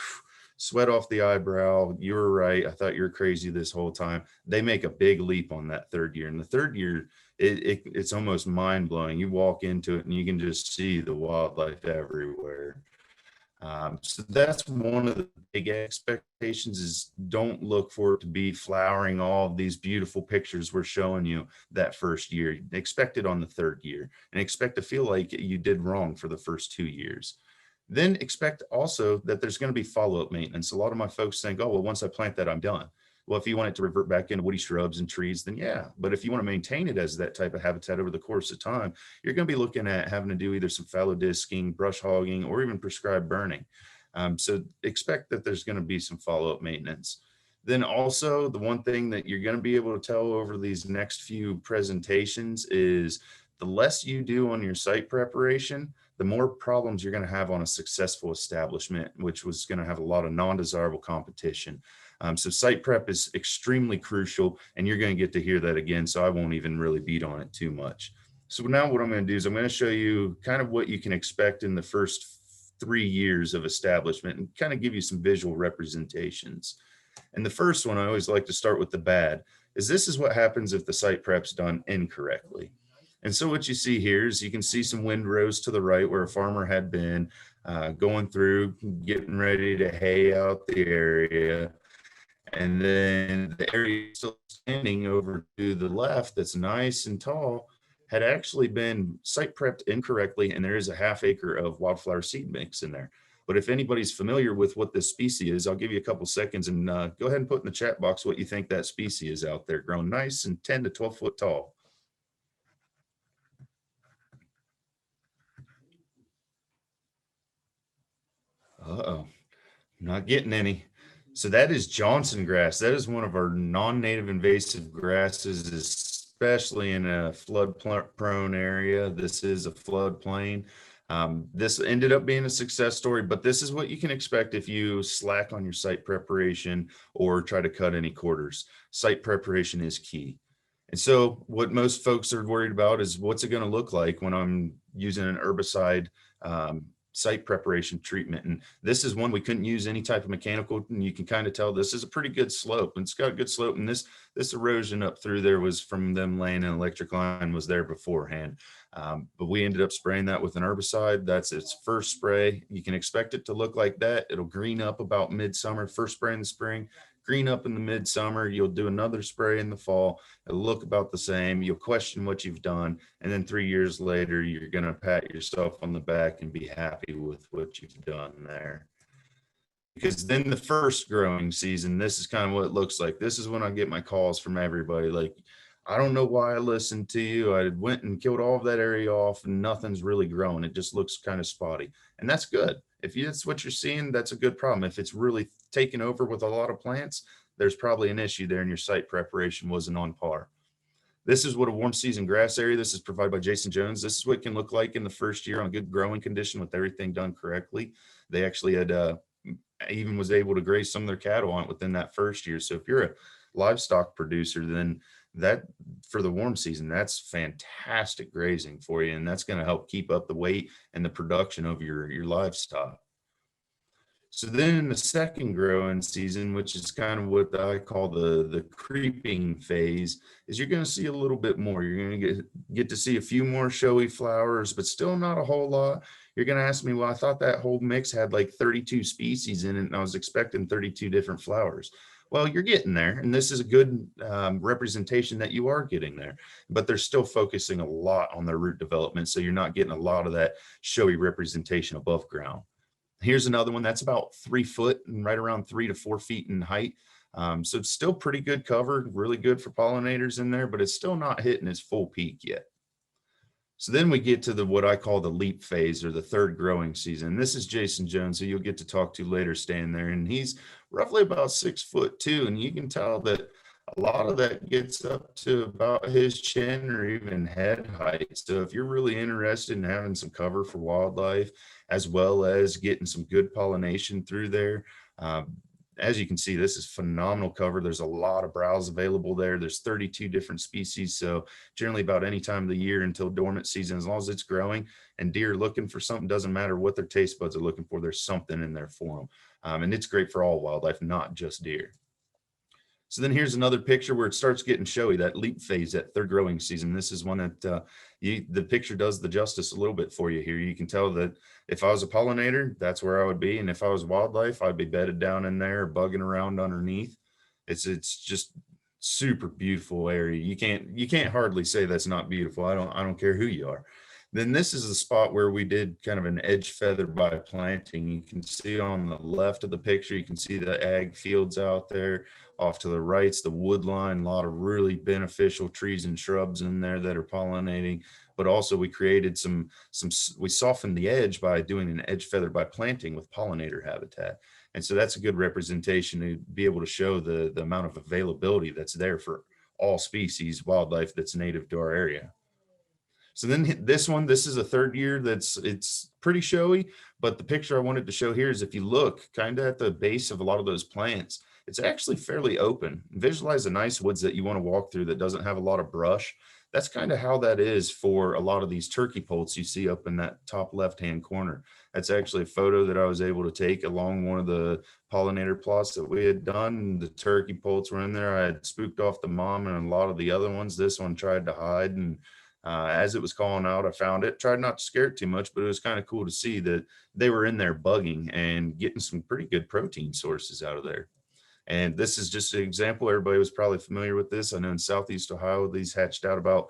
sweat off the eyebrow, you were right, I thought you were crazy this whole time, they make a big leap on that third year. And the third year, it's almost mind-blowing. You walk into it and you can just see the wildlife everywhere. So that's one of the big expectations, is don't look for it to be flowering all of these beautiful pictures we're showing you that first year. Expect it on the third year, and expect to feel like you did wrong for the first 2 years. Then expect also that there's going to be follow-up maintenance. A lot of my folks think, oh, well, once I plant that, I'm done. Well, if you want it to revert back into woody shrubs and trees, then yeah. But if you want to maintain it as that type of habitat over the course of time, you're going to be looking at having to do either some fallow disking, brush hogging, or even prescribed burning. So expect that there's going to be some follow-up maintenance. Then also, the one thing that you're going to be able to tell over these next few presentations is the less you do on your site preparation, the more problems you're going to have on a successful establishment, which was going to have a lot of non-desirable competition. So site prep is extremely crucial, and you're going to get to hear that again, so I won't even really beat on it too much. So now what I'm going to do is I'm going to show you kind of what you can expect in the first 3 years of establishment and kind of give you some visual representations. And the first one, I always like to start with the bad, is this is what happens if the site prep's done incorrectly. And so what you see here is you can see some windrows to the right where a farmer had been going through, getting ready to hay out the area. And then the area still standing over to the left that's nice and tall had actually been site prepped incorrectly, and there is a ½ acre of wildflower seed mix in there. But if anybody's familiar with what this species is, I'll give you a couple seconds and go ahead and put in the chat box what you think that species is out there growing nice and 10 to 12 foot tall. Uh-oh, not getting any. So that is Johnson grass. That is one of our non-native invasive grasses, especially in a flood prone area. This is a floodplain. This ended up being a success story, but this is what you can expect if you slack on your site preparation or try to cut any quarters. Site preparation is key. And so what most folks are worried about is what's it going to look like when I'm using an herbicide site preparation treatment. And this is one we couldn't use any type of mechanical, and you can kind of tell this is a pretty good slope, and it's got a good slope. And this erosion up through there was from them laying an electric line was there beforehand. But we ended up spraying that with an herbicide. That's its first spray. You can expect it to look like that. It'll green up about midsummer, first spray in the spring, green up in the midsummer. You'll do another spray in the fall. It'll look about the same. You'll question what you've done. And then 3 years later, you're going to pat yourself on the back and be happy with what you've done there. Because then the first growing season, this is kind of what it looks like. This is when I get my calls from everybody. Like, I don't know why I listened to you. I went and killed all of that area off and nothing's really growing. It just looks kind of spotty. And that's good. If that's what you're seeing, that's a good problem. If it's really taken over with a lot of plants, there's probably an issue there and your site preparation wasn't on par. This is what a warm season grass area, this is provided by Jason Jones. This is what it can look like in the first year on good growing condition with everything done correctly. They actually had even was able to graze some of their cattle on it within that first year. So if you're a livestock producer, then that for the warm season, that's fantastic grazing for you. And that's going to help keep up the weight and the production of your livestock. So then in the second growing season, which is kind of what I call the creeping phase, is you're going to see a little bit more. You're going to get to see a few more showy flowers, but still not a whole lot. You're going to ask me, well, I thought that whole mix had like 32 species in it, and I was expecting 32 different flowers. Well, you're getting there, and this is a good representation that you are getting there, but they're still focusing a lot on their root development, so you're not getting a lot of that showy representation above ground. Here's another one that's about 3 foot and right around 3 to 4 feet in height. So it's still pretty good cover, really good for pollinators in there, but it's still not hitting its full peak yet. So then we get to what I call the leap phase, or the third growing season. This is Jason Jones, who you'll get to talk to later, staying there. And he's roughly about 6'2", and you can tell that a lot of that gets up to about his chin or even head height. So if you're really interested in having some cover for wildlife, as well as getting some good pollination through there, as you can see, this is phenomenal cover. There's a lot of browse available there. There's 32 different species. So generally about any time of the year until dormant season, as long as it's growing and deer are looking for something, doesn't matter what their taste buds are looking for, there's something in there for them. And it's great for all wildlife, not just deer. So then here's another picture where it starts getting showy, that leap phase, that third growing season. This is one that the picture does the justice a little bit for you here. You can tell that if I was a pollinator, that's where I would be. And if I was wildlife, I'd be bedded down in there, bugging around underneath. It's just super beautiful area. You can't hardly say that's not beautiful. I don't care who you are. Then this is the spot where we did kind of an edge feather by planting. You can see on the left of the picture, you can see the ag fields out there. Off to the right's the wood line, a lot of really beneficial trees and shrubs in there that are pollinating. But also we created we softened the edge by doing an edge feather by planting with pollinator habitat. And so that's a good representation to be able to show the amount of availability that's there for all species, wildlife that's native to our area. So then this is a third year it's pretty showy, but the picture I wanted to show here is if you look kind of at the base of a lot of those plants, it's actually fairly open. Visualize a nice woods that you want to walk through that doesn't have a lot of brush. That's kind of how that is for a lot of these turkey poults you see up in that top left-hand corner. That's actually a photo that I was able to take along one of the pollinator plots that we had done. The turkey poults were in there. I had spooked off the mom and a lot of the other ones. This one tried to hide, and as it was calling out, I found it. Tried not to scare it too much, but it was kind of cool to see that they were in there bugging and getting some pretty good protein sources out of there. And this is just an example. Everybody was probably familiar with this. I know in Southeast Ohio, these hatched out about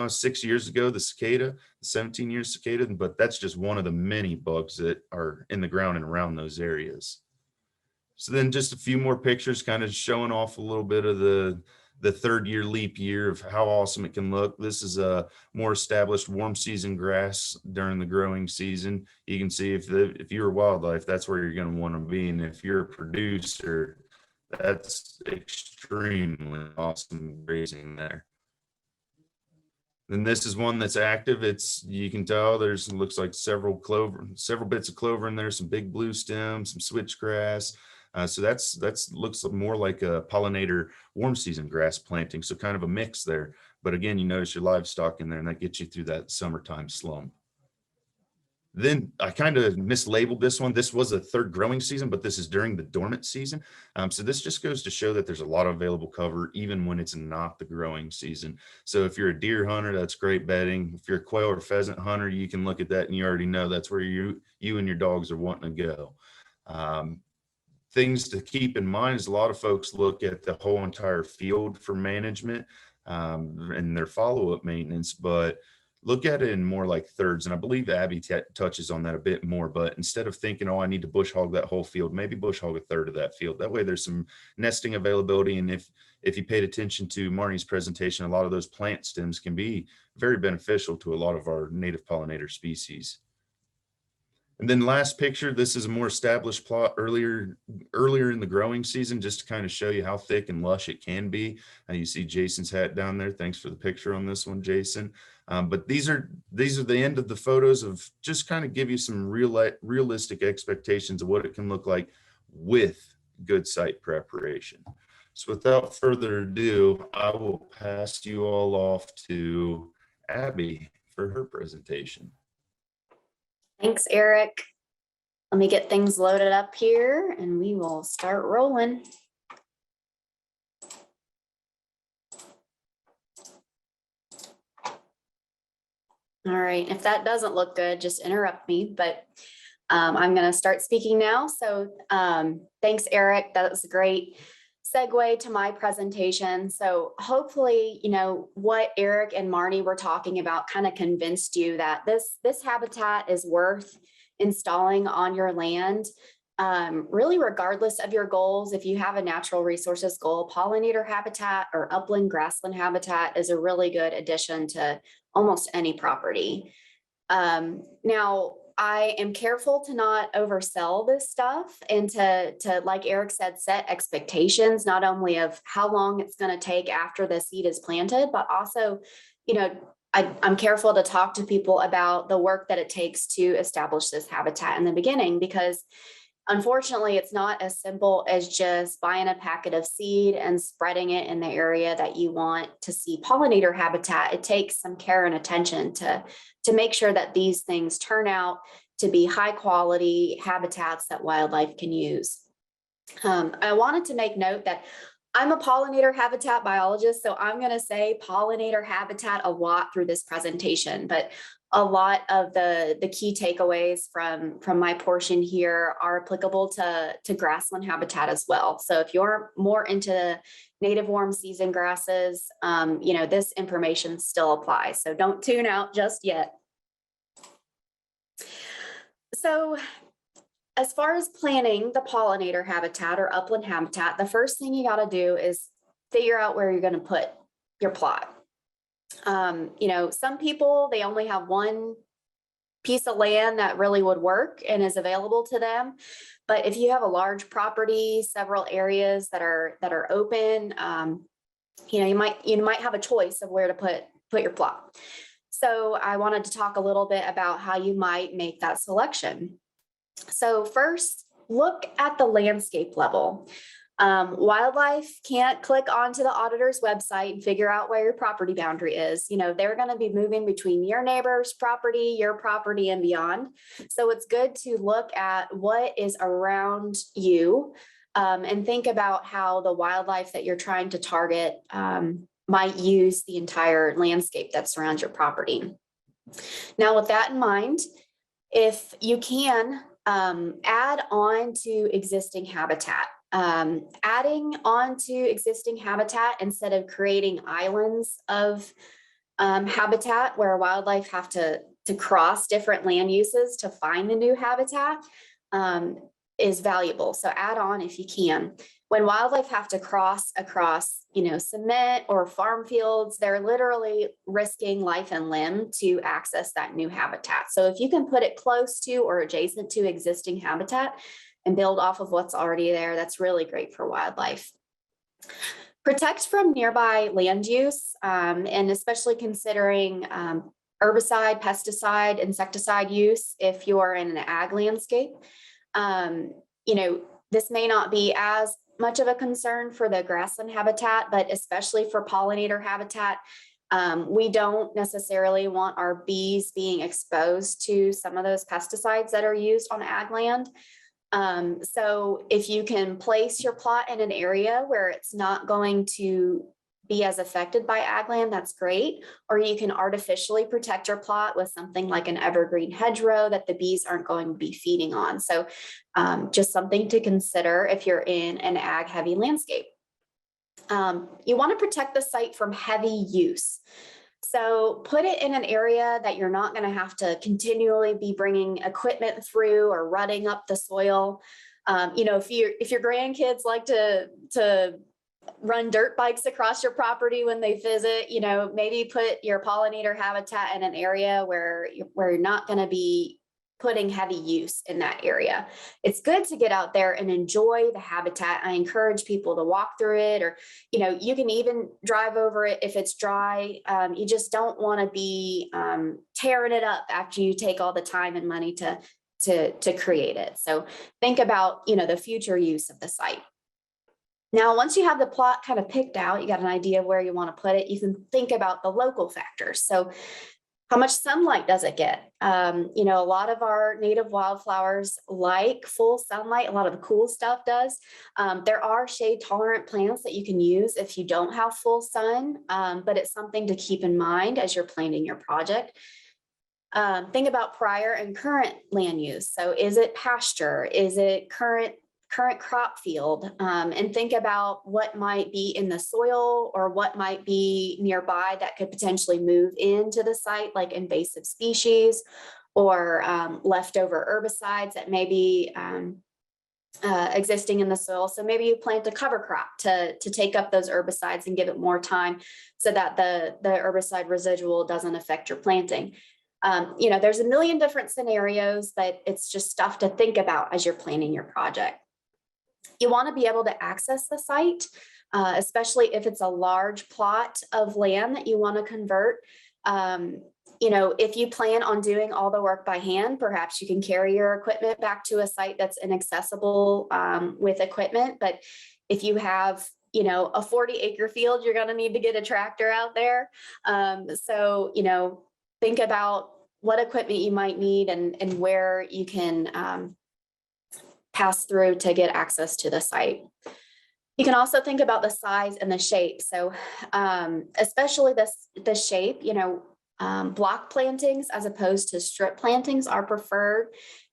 6 years ago, the cicada, the 17-year cicada, but that's just one of the many bugs that are in the ground and around those areas. So then just a few more pictures kind of showing off a little bit of the third year leap year of how awesome it can look. This is a more established warm season grass during the growing season. You can see if you're a wildlife, that's where you're going to want to be. And if you're a producer, that's extremely awesome grazing there. Then this is one that's active. You can tell looks like several bits of clover in there, some big blue stems, some switchgrass. So that's looks more like a pollinator warm season grass planting. So kind of a mix there. But again, you notice your livestock in there, and that gets you through that summertime slump. Then I kind of mislabeled this one. This was a third growing season, but this is during the dormant season. So this just goes to show that there's a lot of available cover, even when it's not the growing season. So if you're a deer hunter, that's great bedding. If you're a quail or pheasant hunter, you can look at that and you already know that's where you and your dogs are wanting to go. Things to keep in mind is a lot of folks look at the whole entire field for management and their follow-up maintenance, but look at it in more like thirds. And I believe Abby touches on that a bit more, but instead of thinking, oh, I need to bush hog that whole field, maybe bush hog a third of that field. That way there's some nesting availability. And if you paid attention to Marnie's presentation, a lot of those plant stems can be very beneficial to a lot of our native pollinator species. And then last picture, this is a more established plot earlier in the growing season, just to kind of show you how thick and lush it can be. And you see Jason's hat down there. Thanks for the picture on this one, Jason. But these are the end of the photos of just kind of give you some realistic expectations of what it can look like with good site preparation. So without further ado, I will pass you all off to Abby for her presentation. Thanks, Eric. Let me get things loaded up here and we will start rolling. All right, if that doesn't look good, just interrupt me, but I'm going to start speaking now. So thanks, Eric. That was a great segue to my presentation. So hopefully, you know, what Eric and Marnie were talking about kind of convinced you that this habitat is worth installing on your land. Really, regardless of your goals, if you have a natural resources goal, pollinator habitat or upland grassland habitat is a really good addition to almost any property. Now, I am careful to not oversell this stuff and to, like Eric said, set expectations, not only of how long it's going to take after the seed is planted, but also, you know, I'm careful to talk to people about the work that it takes to establish this habitat in the beginning, because unfortunately, it's not as simple as just buying a packet of seed and spreading it in the area that you want to see pollinator habitat. It takes some care and attention to make sure that these things turn out to be high quality habitats that wildlife can use. I wanted to make note that I'm a pollinator habitat biologist, so I'm going to say pollinator habitat a lot through this presentation, but a lot of the key takeaways from my portion here are applicable to grassland habitat as well. So if you're more into native warm season grasses, this information still applies. So don't tune out just yet. So as far as planning the pollinator habitat or upland habitat, the first thing you got to do is figure out where you're going to put your plot. Some people, they only have one piece of land that really would work and is available to them. But if you have a large property, several areas that are open, you might have a choice of where to put your plot. So I wanted to talk a little bit about how you might make that selection. So first, look at the landscape level. Wildlife can't click onto the auditor's website and figure out where your property boundary is. They're going to be moving between your neighbor's property, your property, and beyond. So it's good to look at what is around you and think about how the wildlife that you're trying to target might use the entire landscape that surrounds your property. Now, with that in mind, if you can add on to existing habitat. Adding on to existing habitat instead of creating islands of habitat where wildlife have to cross different land uses to find the new habitat is valuable. So add on if you can. When wildlife have to cross across, cement or farm fields, they're literally risking life and limb to access that new habitat. So if you can put it close to or adjacent to existing habitat and build off of what's already there, that's really great for wildlife. Protect from nearby land use, and especially considering herbicide, pesticide, insecticide use if you are in an ag landscape. This may not be as much of a concern for the grassland habitat, but especially for pollinator habitat. We don't necessarily want our bees being exposed to some of those pesticides that are used on ag land. So if you can place your plot in an area where it's not going to be as affected by ag land, that's great. Or you can artificially protect your plot with something like an evergreen hedgerow that the bees aren't going to be feeding on. So just something to consider if you're in an ag heavy landscape. You want to protect the site from heavy use. So put it in an area that you're not going to have to continually be bringing equipment through or rutting up the soil. If your grandkids like to run dirt bikes across your property when they visit, maybe put your pollinator habitat in an area where you're not going to be putting heavy use in that area. It's good to get out there and enjoy the habitat. I encourage people to walk through it, or, you can even drive over it if it's dry. You just don't want to be tearing it up after you take all the time and money to create it. So think about, the future use of the site. Now, once you have the plot kind of picked out, you got an idea of where you want to put it, you can think about the local factors. So how much sunlight does it get? A lot of our native wildflowers like full sunlight. A lot of the cool stuff does. There are shade tolerant plants that you can use if you don't have full sun, but it's something to keep in mind as you're planning your project. Think about prior and current land use. So is it pasture? Is it current crop field, and think about what might be in the soil or what might be nearby that could potentially move into the site, like invasive species or leftover herbicides that may be existing in the soil. So maybe you plant a cover crop to take up those herbicides and give it more time so that the herbicide residual doesn't affect your planting. There's a million different scenarios, but it's just stuff to think about as you're planning your project. You want to be able to access the site, especially if it's a large plot of land that you want to convert. If you plan on doing all the work by hand, perhaps you can carry your equipment back to a site that's inaccessible with equipment. But if you have, a 40-acre field, you're going to need to get a tractor out there. So think about what equipment you might need and where you can pass through to get access to the site. You can also think about the size and the shape. So especially the shape, block plantings as opposed to strip plantings are preferred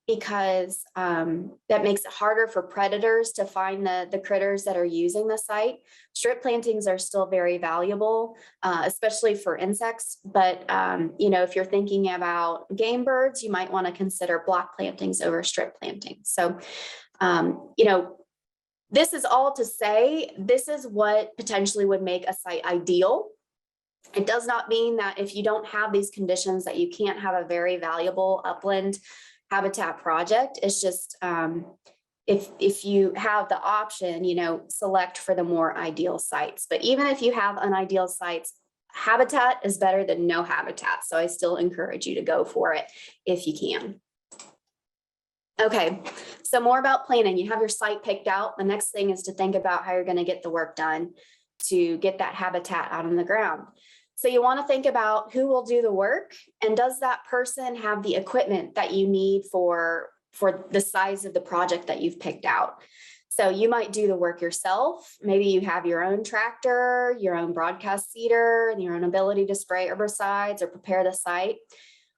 because that makes it harder for predators to find the critters that are using the site. Strip plantings are still very valuable, especially for insects. But, if you're thinking about game birds, you might want to consider block plantings over strip plantings. So, this is all to say, this is what potentially would make a site ideal. It does not mean that if you don't have these conditions that you can't have a very valuable upland habitat project. It's just if you have the option, select for the more ideal sites. But even if you have unideal sites, habitat is better than no habitat. So I still encourage you to go for it if you can. Okay, so more about planning. You have your site picked out. The next thing is to think about how you're going to get the work done to get that habitat out on the ground. So you want to think about who will do the work, and does that person have the equipment that you need for the size of the project that you've picked out. So you might do the work yourself. Maybe you have your own tractor, your own broadcast seeder, and your own ability to spray herbicides or prepare the site.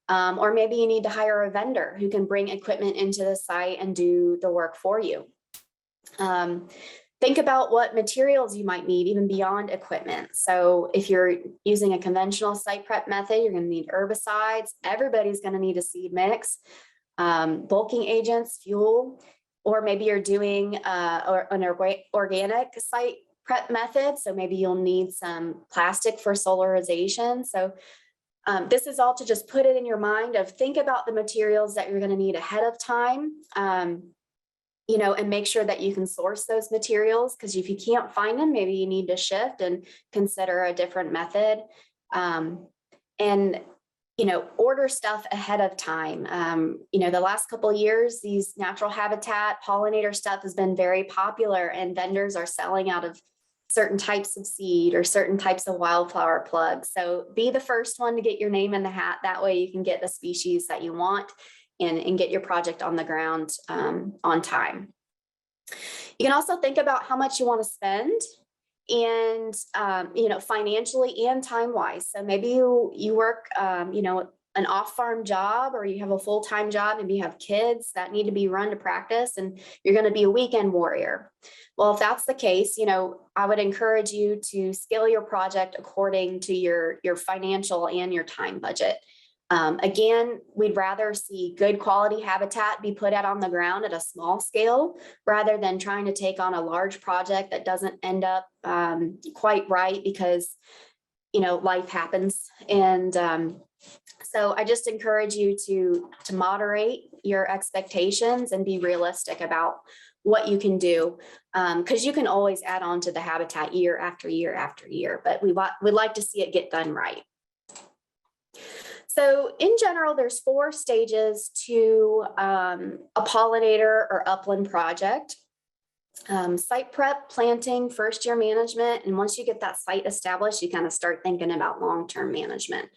Or maybe you need to hire a vendor who can bring equipment into the site and do the work for you. Think about what materials you might need even beyond equipment. So if you're using a conventional site prep method, you're going to need herbicides. Everybody's going to need a seed mix, bulking agents, fuel, or maybe you're doing an organic site prep method. So maybe you'll need some plastic for solarization. So this is all to just put it in your mind of think about the materials that you're going to need ahead of time. And make sure that you can source those materials, because if you can't find them, maybe you need to shift and consider a different method. Order stuff ahead of time. The last couple of years, these natural habitat pollinator stuff has been very popular, and vendors are selling out of certain types of seed or certain types of wildflower plugs. So be the first one to get your name in the hat. That way you can get the species that you want and get your project on the ground on time. You can also think about how much you want to spend, and financially and time-wise. So maybe you work an off-farm job, or you have a full-time job, maybe you have kids that need to be run to practice, and you're going to be a weekend warrior. Well, if that's the case, I would encourage you to scale your project according to your financial and your time budget. Again, we'd rather see good quality habitat be put out on the ground at a small scale rather than trying to take on a large project that doesn't end up quite right because, life happens. And so I just encourage you to moderate your expectations and be realistic about what you can do, because you can always add on to the habitat year after year after year, but we'd like to see it get done right. So in general, there's 4 stages to a pollinator or upland project. Site prep, planting, first year management, and once you get that site established, you kind of start thinking about long-term management.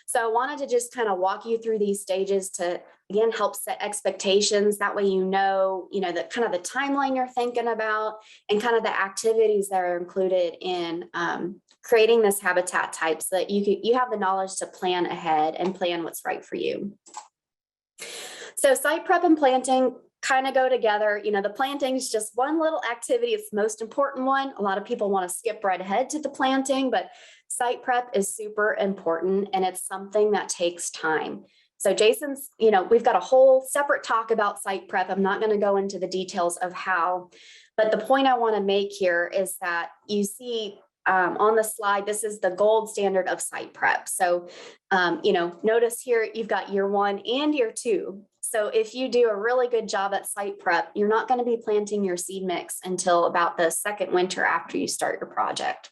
So I wanted to just kind of walk you through these stages to, again, help set expectations. That way the kind of the timeline you're thinking about and kind of the activities that are included in creating this habitat type, so that you have the knowledge to plan ahead and plan what's right for you. So site prep and planting kind of go together. The planting is just one little activity. It's the most important one. A lot of people want to skip right ahead to the planting, but site prep is super important, and it's something that takes time. So Jason's, we've got a whole separate talk about site prep. I'm not going to go into the details of how, but the point I want to make here is that you see on the slide, this is the gold standard of site prep. So, notice here, you've got year 1 and year 2. So if you do a really good job at site prep, you're not going to be planting your seed mix until about the second winter after you start your project.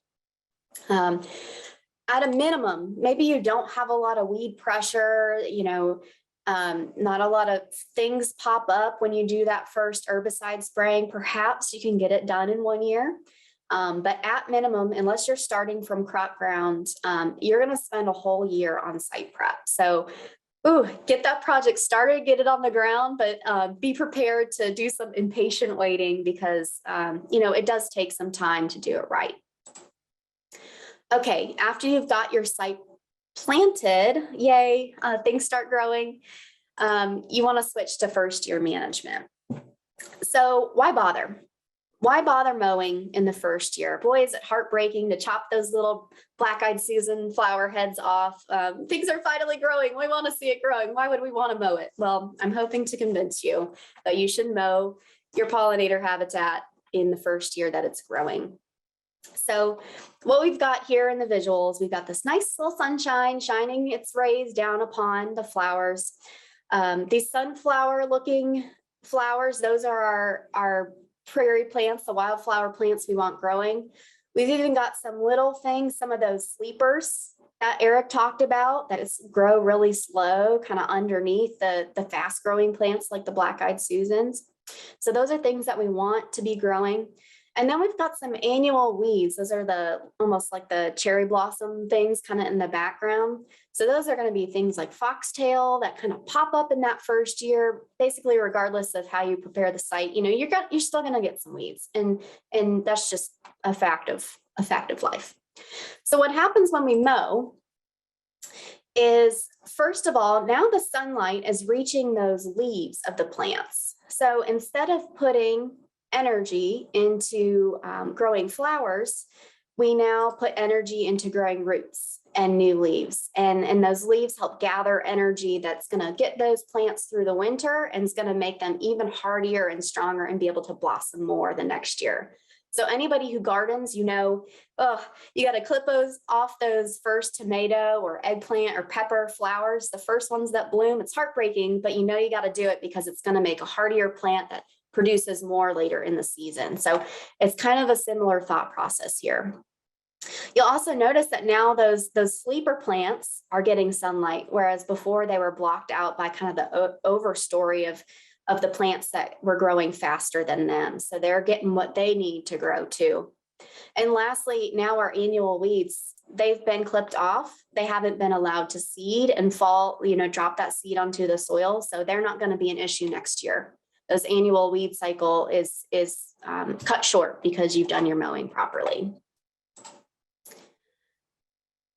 At a minimum, maybe you don't have a lot of weed pressure, not a lot of things pop up when you do that first herbicide spraying. Perhaps you can get it done in 1 year. But at minimum, unless you're starting from crop ground, you're going to spend a whole year on site prep. So get that project started, get it on the ground, but be prepared to do some impatient waiting because, it does take some time to do it right. Okay, after you've got your site planted, yay, things start growing. You want to switch to first year management. So why bother? Why bother mowing in the first year? Boy, is it heartbreaking to chop those little black-eyed Susan flower heads off. Things are finally growing. We want to see it growing. Why would we want to mow it? Well, I'm hoping to convince you that you should mow your pollinator habitat in the first year that it's growing. So what we've got here in the visuals, we've got this nice little sunshine shining its rays down upon the flowers. These sunflower looking flowers, those are our prairie plants, the wildflower plants we want growing. We've even got some little things, some of those sleepers that Eric talked about that grow really slow, kind of underneath the fast growing plants like the black-eyed Susans. So those are things that we want to be growing. And then we've got some annual weeds. Those are almost like the cherry blossom things kind of in the background. So those are going to be things like foxtail that kind of pop up in that first year, basically regardless of how you prepare the site. You're still going to get some weeds, and that's just a fact of life. So what happens when we mow is, first of all, now the sunlight is reaching those leaves of the plants. So instead of putting energy into growing flowers, we now put energy into growing roots and new leaves. And those leaves help gather energy that's going to get those plants through the winter and is going to make them even hardier and stronger and be able to blossom more the next year. So anybody who gardens, you got to clip off those first tomato or eggplant or pepper flowers, the first ones that bloom. It's heartbreaking, but you got to do it because it's going to make a hardier plant that produces more later in the season. So it's kind of a similar thought process here. You'll also notice that now those sleeper plants are getting sunlight, whereas before they were blocked out by kind of the overstory of the plants that were growing faster than them. So they're getting what they need to grow too. And lastly, now our annual weeds, they've been clipped off. They haven't been allowed to seed and fall, drop that seed onto the soil. So they're not going to be an issue next year. Those annual weed cycle is cut short because you've done your mowing properly.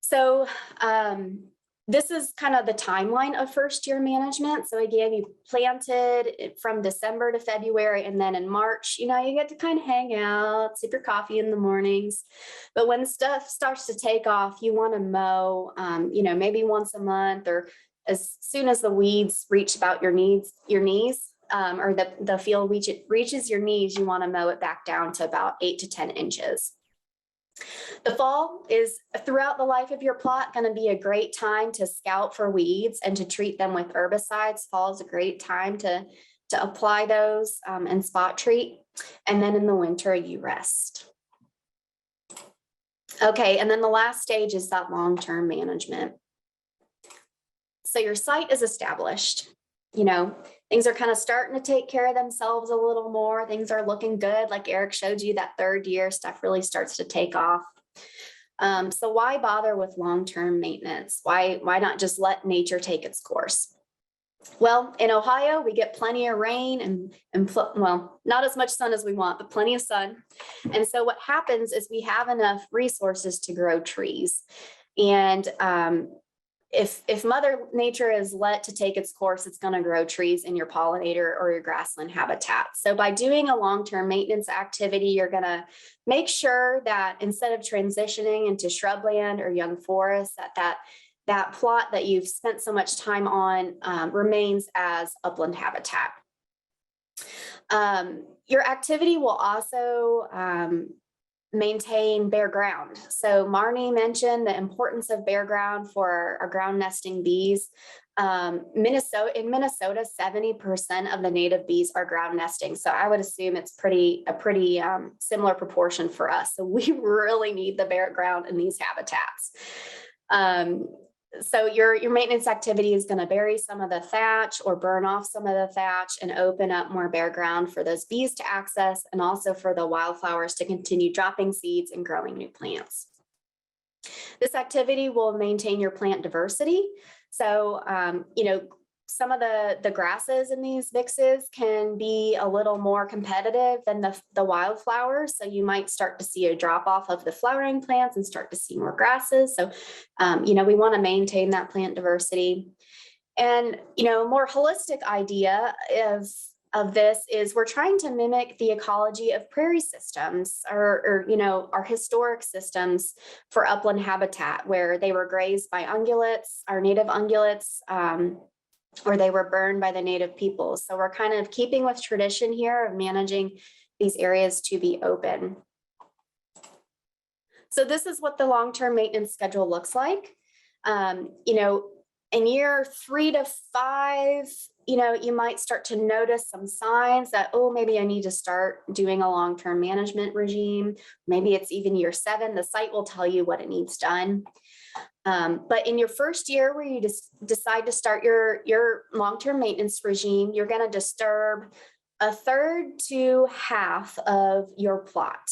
So this is kind of the timeline of first year management. So again, you planted from December to February, and then in March, you get to kind of hang out, sip your coffee in the mornings. But when stuff starts to take off, you want to mow, maybe once a month, or as soon as the weeds reach about your knees, or the field reaches your knees, you want to mow it back down to about 8 to 10 inches. The fall is, throughout the life of your plot, going to be a great time to scout for weeds and to treat them with herbicides. Fall is a great time to apply those and spot treat. And then in the winter, you rest. Okay, and then the last stage is that long-term management. So your site is established. Things are kind of starting to take care of themselves a little more. Things are looking good. Like Eric showed you, that third year stuff really starts to take off. So why bother with long-term maintenance? Why not just let nature take its course? Well, in Ohio, we get plenty of rain and not as much sun as we want, but plenty of sun. And so what happens is we have enough resources to grow trees. And if Mother Nature is let to take its course, it's going to grow trees in your pollinator or your grassland habitat. So by doing a long-term maintenance activity, you're going to make sure that instead of transitioning into shrubland or young forest, that plot that you've spent so much time on remains as upland habitat. Your activity will also maintain bare ground. So Marnie mentioned the importance of bare ground for our ground nesting bees. In Minnesota, 70% of the native bees are ground nesting. So I would assume it's a pretty similar proportion for us. So we really need the bare ground in these habitats. So your maintenance activity is going to bury some of the thatch or burn off some of the thatch and open up more bare ground for those bees to access, and also for the wildflowers to continue dropping seeds and growing new plants. This activity will maintain your plant diversity. So, some of the grasses in these mixes can be a little more competitive than the wildflowers. So you might start to see a drop off of the flowering plants and start to see more grasses. So, we want to maintain that plant diversity. And, more holistic idea of this is we're trying to mimic the ecology of prairie systems or our historic systems for upland habitat where they were grazed by ungulates, our native ungulates, or they were burned by the native peoples. So we're kind of keeping with tradition here of managing these areas to be open. So this is what the long-term maintenance schedule looks like. In year 3 to 5, you might start to notice some signs that, oh, maybe I need to start doing a long-term management regime. Maybe it's even year 7, the site will tell you what it needs done. But in your first year where you decide to start your long-term maintenance regime, you're going to disturb 1/3 to half of your plot.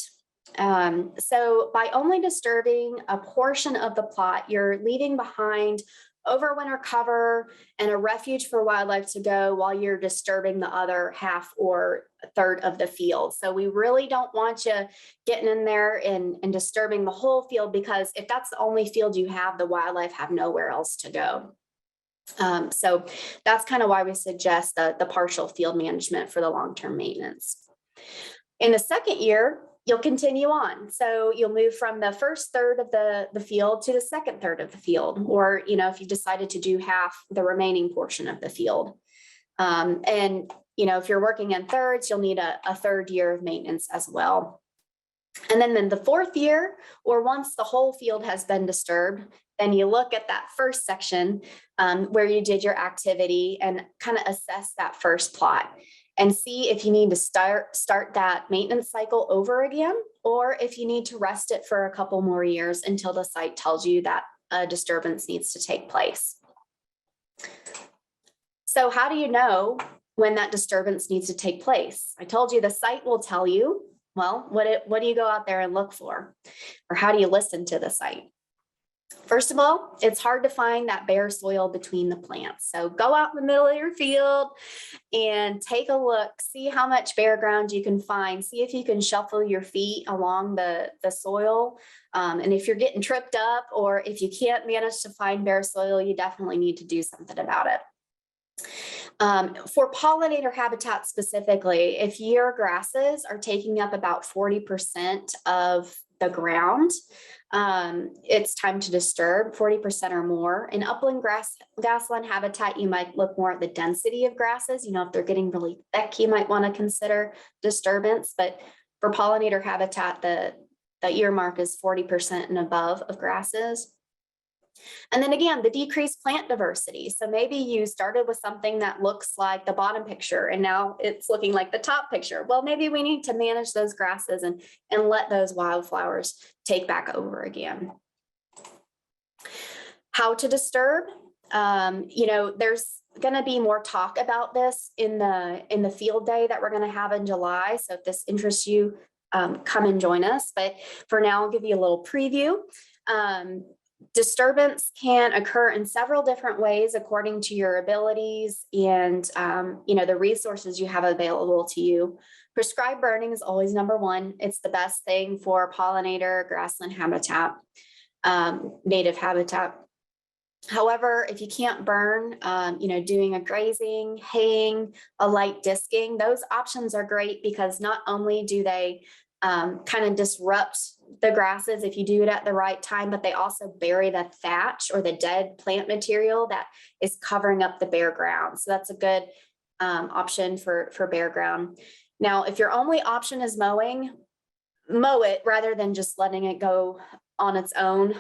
So by only disturbing a portion of the plot, you're leaving behind overwinter cover and a refuge for wildlife to go while you're disturbing the other half or 1/3 of the field. So we really don't want you getting in there and disturbing the whole field, because if that's the only field you have, the wildlife have nowhere else to go. So that's kind of why we suggest the partial field management for the long-term maintenance. In the second year, you'll continue on. So you'll move from the first 1/3 of the field to the second 1/3 of the field, or, if you decided to do half the remaining portion of the field. And, if you're working in 1/3s, you'll need a 1/3 year of maintenance as well. And then in the 4th year, or once the whole field has been disturbed, then you look at that first section where you did your activity and kind of assess that first plot and see if you need to start that maintenance cycle over again, or if you need to rest it for a couple more years until the site tells you that a disturbance needs to take place. So how do you know when that disturbance needs to take place? I told you the site will tell you. Well, what do you go out there and look for? Or how do you listen to the site? First of all, it's hard to find that bare soil between the plants. So go out in the middle of your field and take a look, see how much bare ground you can find, see if you can shuffle your feet along the soil. And if you're getting tripped up, or if you can't manage to find bare soil, you definitely need to do something about it. For pollinator habitat specifically, if your grasses are taking up about 40% of the ground, it's time to disturb 40% or more. In upland grassland habitat, you might look more at the density of grasses. If they're getting really thick, you might want to consider disturbance. But for pollinator habitat, the earmark is 40% and above of grasses. And then again, the decreased plant diversity. So maybe you started with something that looks like the bottom picture and now it's looking like the top picture. Well, maybe we need to manage those grasses and let those wildflowers take back over again. How to disturb? There's going to be more talk about this in the field day that we're going to have in July. So if this interests you, come and join us. But for now, I'll give you a little preview. Disturbance can occur in several different ways according to your abilities and the resources you have available to you. Prescribed burning is always number 1. It's the best thing for pollinator, grassland habitat, native habitat. However, if you can't burn, doing a grazing, haying, a light disking, those options are great because not only do they kind of disrupt the grasses if you do it at the right time, but they also bury the thatch or the dead plant material that is covering up the bare ground. So that's a good option for bare ground. Now, if your only option is mowing, mow it rather than just letting it go on its own.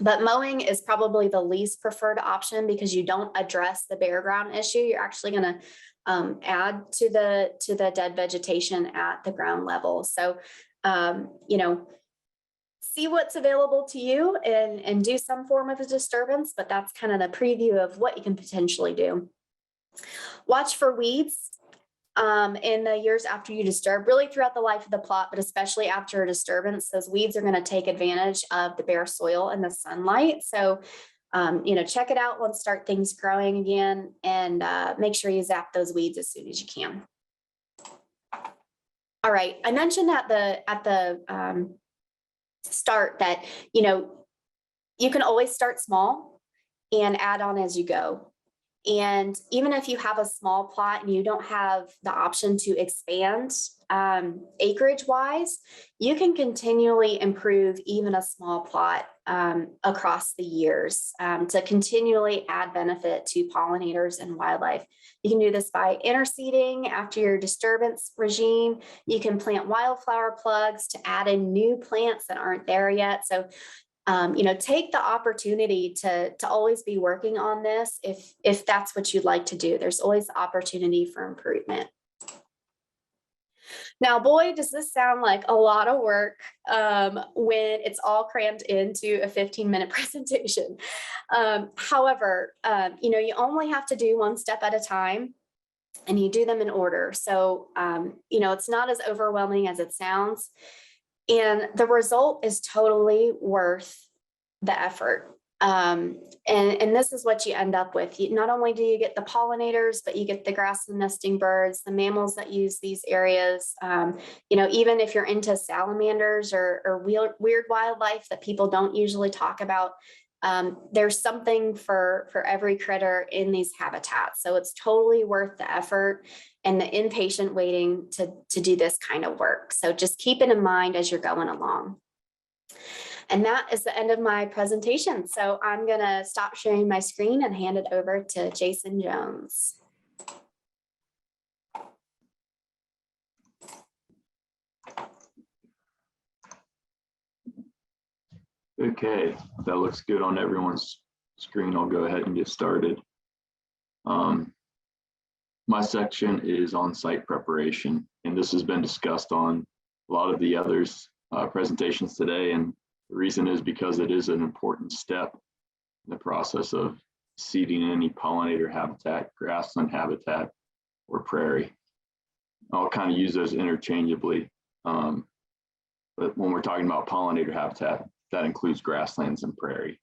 But mowing is probably the least preferred option because you don't address the bare ground issue. You're actually going to add to the dead vegetation at the ground level. So, see what's available to you and do some form of a disturbance, but that's kind of the preview of what you can potentially do. Watch for weeds in the years after you disturb, really throughout the life of the plot, but especially after a disturbance. Those weeds are going to take advantage of the bare soil and the sunlight. So check it out once start things growing again, and make sure you zap those weeds as soon as you can. All right, I mentioned at the start that, you can always start small and add on as you go. And even if you have a small plot and you don't have the option to expand acreage wise, you can continually improve even a small plot across the years to continually add benefit to pollinators and wildlife. You can do this by interseeding after your disturbance regime. You can plant wildflower plugs to add in new plants that aren't there yet. So take the opportunity to always be working on this if that's what you'd like to do. There's always opportunity for improvement. Now, boy, does this sound like a lot of work when it's all crammed into a 15-minute presentation. However, you only have to do one step at a time, and you do them in order. So, it's not as overwhelming as it sounds. And the result is totally worth the effort. And this is what you end up with. Not only do you get the pollinators, but you get the grassland nesting birds, the mammals that use these areas. Even if you're into salamanders or weird wildlife that people don't usually talk about, there's something for every critter in these habitats. So it's totally worth the effort and the impatient waiting to do this kind of work. So just keep it in mind as you're going along. And that is the end of my presentation. So I'm going to stop sharing my screen and hand it over to Jason Jones. Okay, that looks good on everyone's screen. I'll go ahead and get started. My section is on site preparation, and this has been discussed on a lot of the others presentations today. And the reason is because it is an important step in the process of seeding any pollinator habitat, grassland habitat, or prairie. I'll kind of use those interchangeably. But when we're talking about pollinator habitat, that includes grasslands and prairie.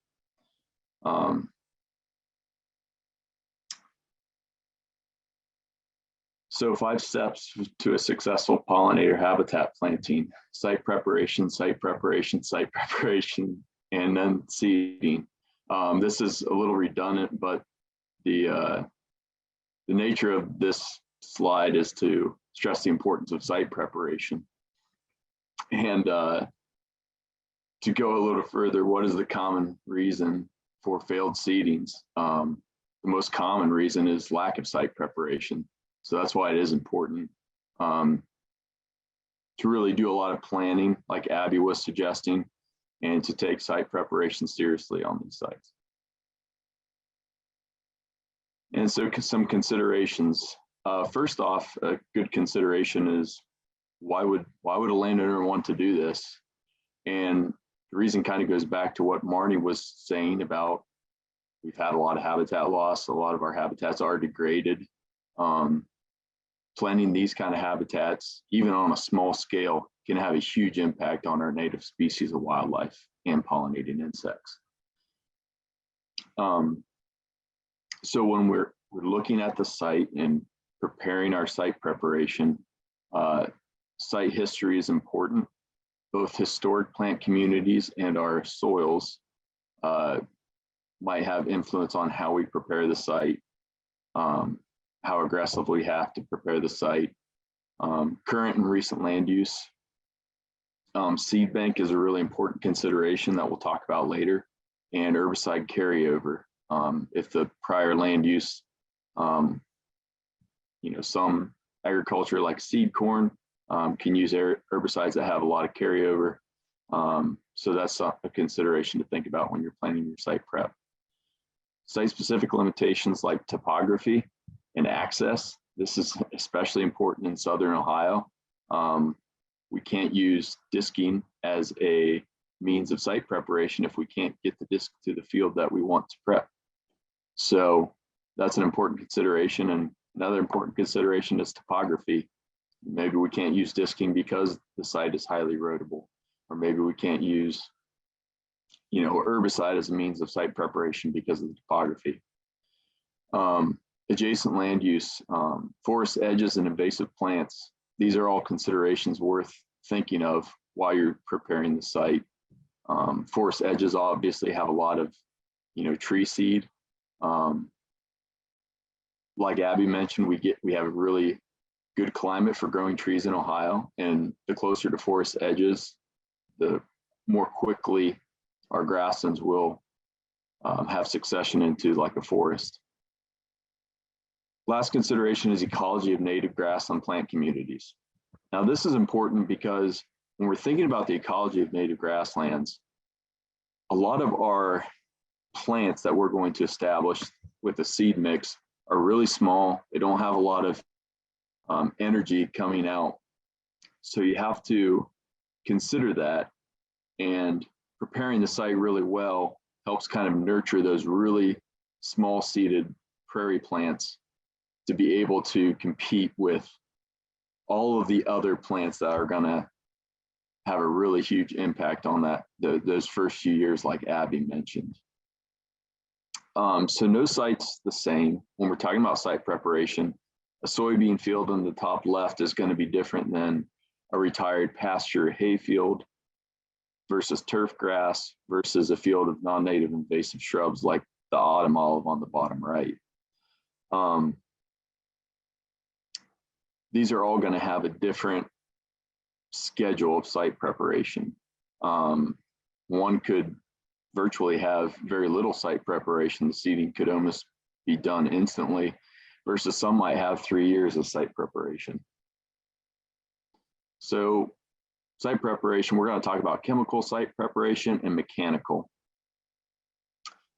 So 5 steps to a successful pollinator habitat planting: site preparation, site preparation, site preparation, and then seeding. This is a little redundant, but the nature of this slide is to stress the importance of site preparation. And to go a little further, what is the common reason for failed seedings? The most common reason is lack of site preparation. So that's why it is important to really do a lot of planning, like Abby was suggesting, and to take site preparation seriously on these sites. And so some considerations. First off, a good consideration is why would a landowner want to do this? And the reason kind of goes back to what Marnie was saying about we've had a lot of habitat loss. A lot of our habitats are degraded. Planting these kind of habitats, even on a small scale, can have a huge impact on our native species of wildlife and pollinating insects. So when we're looking at the site and preparing our site preparation, site history is important. Both historic plant communities and our soils might have influence on how we prepare the site, how aggressive we have to prepare the site. Current and recent land use. Seed bank is a really important consideration that we'll talk about later, and herbicide carryover. If the prior land use, some agriculture like seed corn can use herbicides that have a lot of carryover. So that's a consideration to think about when you're planning your site prep. Site-specific limitations like topography and access. This is especially important in Southern Ohio. We can't use disking as a means of site preparation if we can't get the disc to the field that we want to prep. So that's an important consideration. And another important consideration is topography. Maybe we can't use disking because the site is highly erodible, or maybe we can't use herbicide as a means of site preparation because of the topography. Adjacent land use, forest edges and invasive plants. These are all considerations worth thinking of while you're preparing the site. Forest edges obviously have a lot of, tree seed. Like Abby mentioned, we have a really good climate for growing trees in Ohio, and the closer to forest edges, the more quickly our grasslands will have succession into like a forest. Last consideration is ecology of native grassland plant communities. Now, this is important because when we're thinking about the ecology of native grasslands, a lot of our plants that we're going to establish with the seed mix are really small. They don't have a lot of energy coming out. So you have to consider that, and preparing the site really well helps kind of nurture those really small seeded prairie plants to be able to compete with all of the other plants that are going to have a really huge impact on those first few years, like Abby mentioned. So no site's the same. When we're talking about site preparation, a soybean field in the top left is going to be different than a retired pasture hay field versus turf grass versus a field of non-native invasive shrubs like the autumn olive on the bottom right. These are all going to have a different schedule of site preparation. One could virtually have very little site preparation. The seeding could almost be done instantly, versus some might have 3 years of site preparation. So site preparation, we're going to talk about chemical site preparation and mechanical.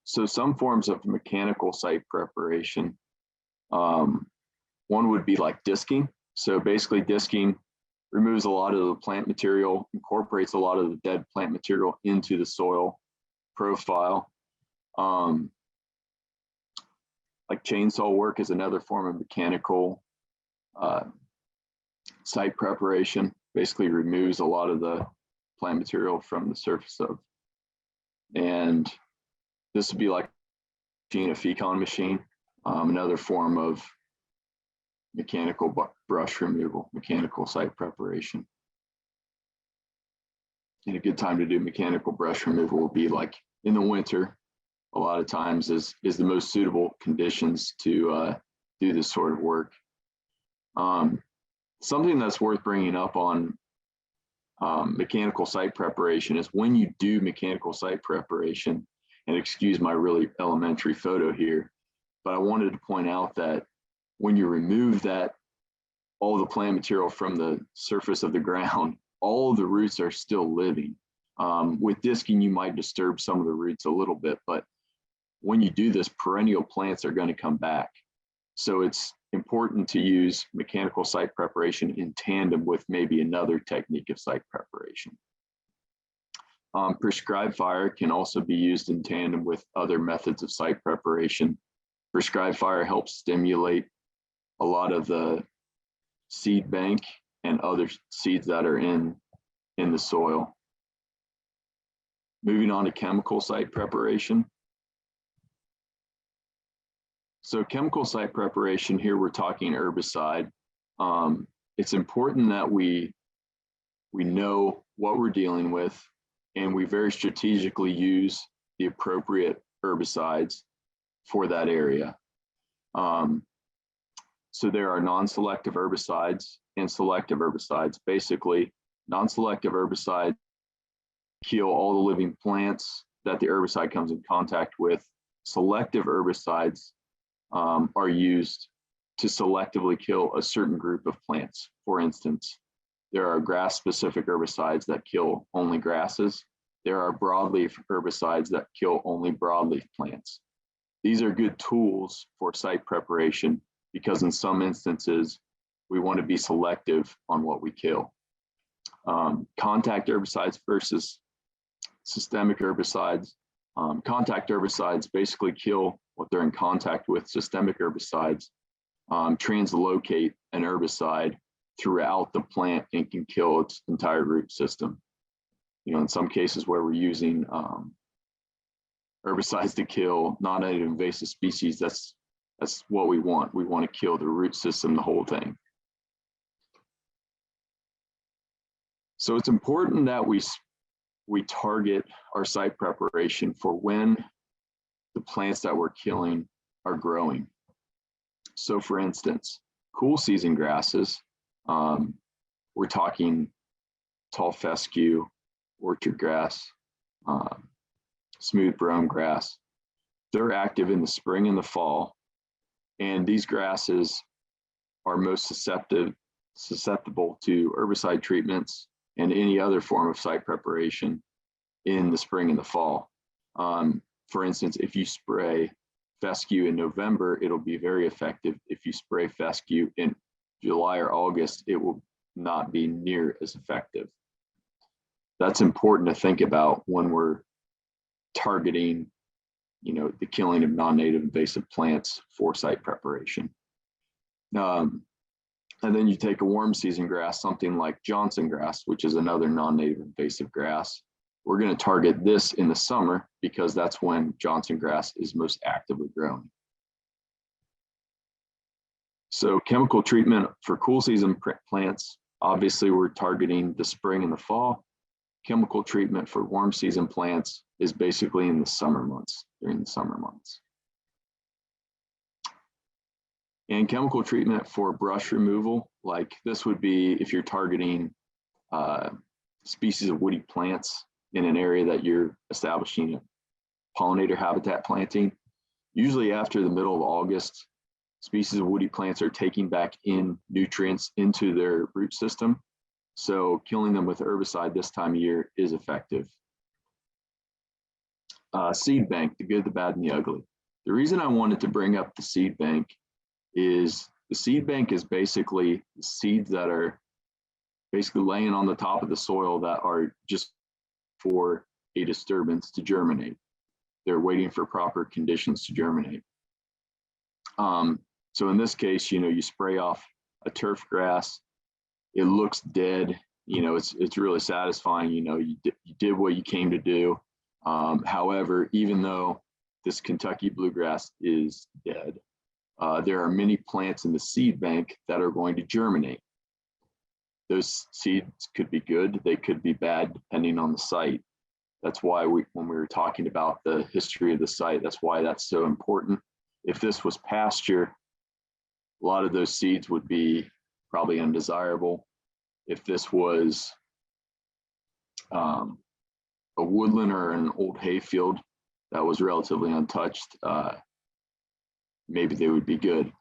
So some forms of mechanical site preparation, one would be like disking. So basically disking removes a lot of the plant material, incorporates a lot of the dead plant material into the soil profile. Like chainsaw work is another form of mechanical site preparation. Basically removes a lot of the plant material from the surface of. And this would be like a fecon machine, another form of mechanical brush removal, mechanical site preparation. And a good time to do mechanical brush removal will be like in the winter. A lot of times is the most suitable conditions to do this sort of work. Something that's worth bringing up on mechanical site preparation is when you do mechanical site preparation, and excuse my really elementary photo here, but I wanted to point out that when you remove all the plant material from the surface of the ground, all of the roots are still living. With disking, you might disturb some of the roots a little bit, but when you do this, perennial plants are going to come back. So it's important to use mechanical site preparation in tandem with maybe another technique of site preparation. Prescribed fire can also be used in tandem with other methods of site preparation. Prescribed fire helps stimulate a lot of the seed bank and other seeds that are in the soil. Moving on to chemical site preparation. So chemical site preparation, here we're talking herbicide. It's important that we know what we're dealing with, and we very strategically use the appropriate herbicides for that area. So there are non-selective herbicides and selective herbicides. Basically, non-selective herbicides kill all the living plants that the herbicide comes in contact with. Selective herbicides are used to selectively kill a certain group of plants. For instance, there are grass-specific herbicides that kill only grasses. There are broadleaf herbicides that kill only broadleaf plants. These are good tools for site preparation because in some instances, we want to be selective on what we kill. Contact herbicides versus systemic herbicides. Contact herbicides basically kill what they're in contact with. Systemic herbicides translocate an herbicide throughout the plant and can kill its entire root system. In some cases where we're using herbicides to kill non-native invasive species. That's what we want. We want to kill the root system, the whole thing. So it's important that we target our site preparation for when the plants that we're killing are growing. So for instance, cool season grasses, we're talking tall fescue, orchard grass, smooth brome grass. They're active in the spring and the fall. And these grasses are most susceptible to herbicide treatments and any other form of site preparation in the spring and the fall. For instance, if you spray fescue in November, it'll be very effective. If you spray fescue in July or August, it will not be near as effective. That's important to think about when we're targeting, the killing of non-native invasive plants for site preparation. And then you take a warm season grass, something like Johnson grass, which is another non-native invasive grass. We're going to target this in the summer because that's when Johnson grass is most actively growing. So chemical treatment for cool season plants, obviously we're targeting the spring and the fall. Chemical treatment for warm season plants is basically in the summer months, during the summer months. And chemical treatment for brush removal, like this would be if you're targeting species of woody plants in an area that you're establishing a pollinator habitat planting. Usually after the middle of August, species of woody plants are taking back in nutrients into their root system. So killing them with herbicide this time of year is effective. Seed bank, the good, the bad, and the ugly. The reason I wanted to bring up the seed bank is the seed bank is basically seeds that are basically laying on the top of the soil that are just for a disturbance to germinate. They're waiting for proper conditions to germinate. So in this case, you spray off a turf grass, it looks dead, it's really satisfying, you did what you came to do. However, even though this Kentucky bluegrass is dead, there are many plants in the seed bank that are going to germinate. Those seeds could be good, they could be bad, depending on the site. That's why when we were talking about the history of the site, that's why that's so important. If this was pasture, a lot of those seeds would be probably undesirable. If this was a woodland or an old hayfield that was relatively untouched, maybe they would be good.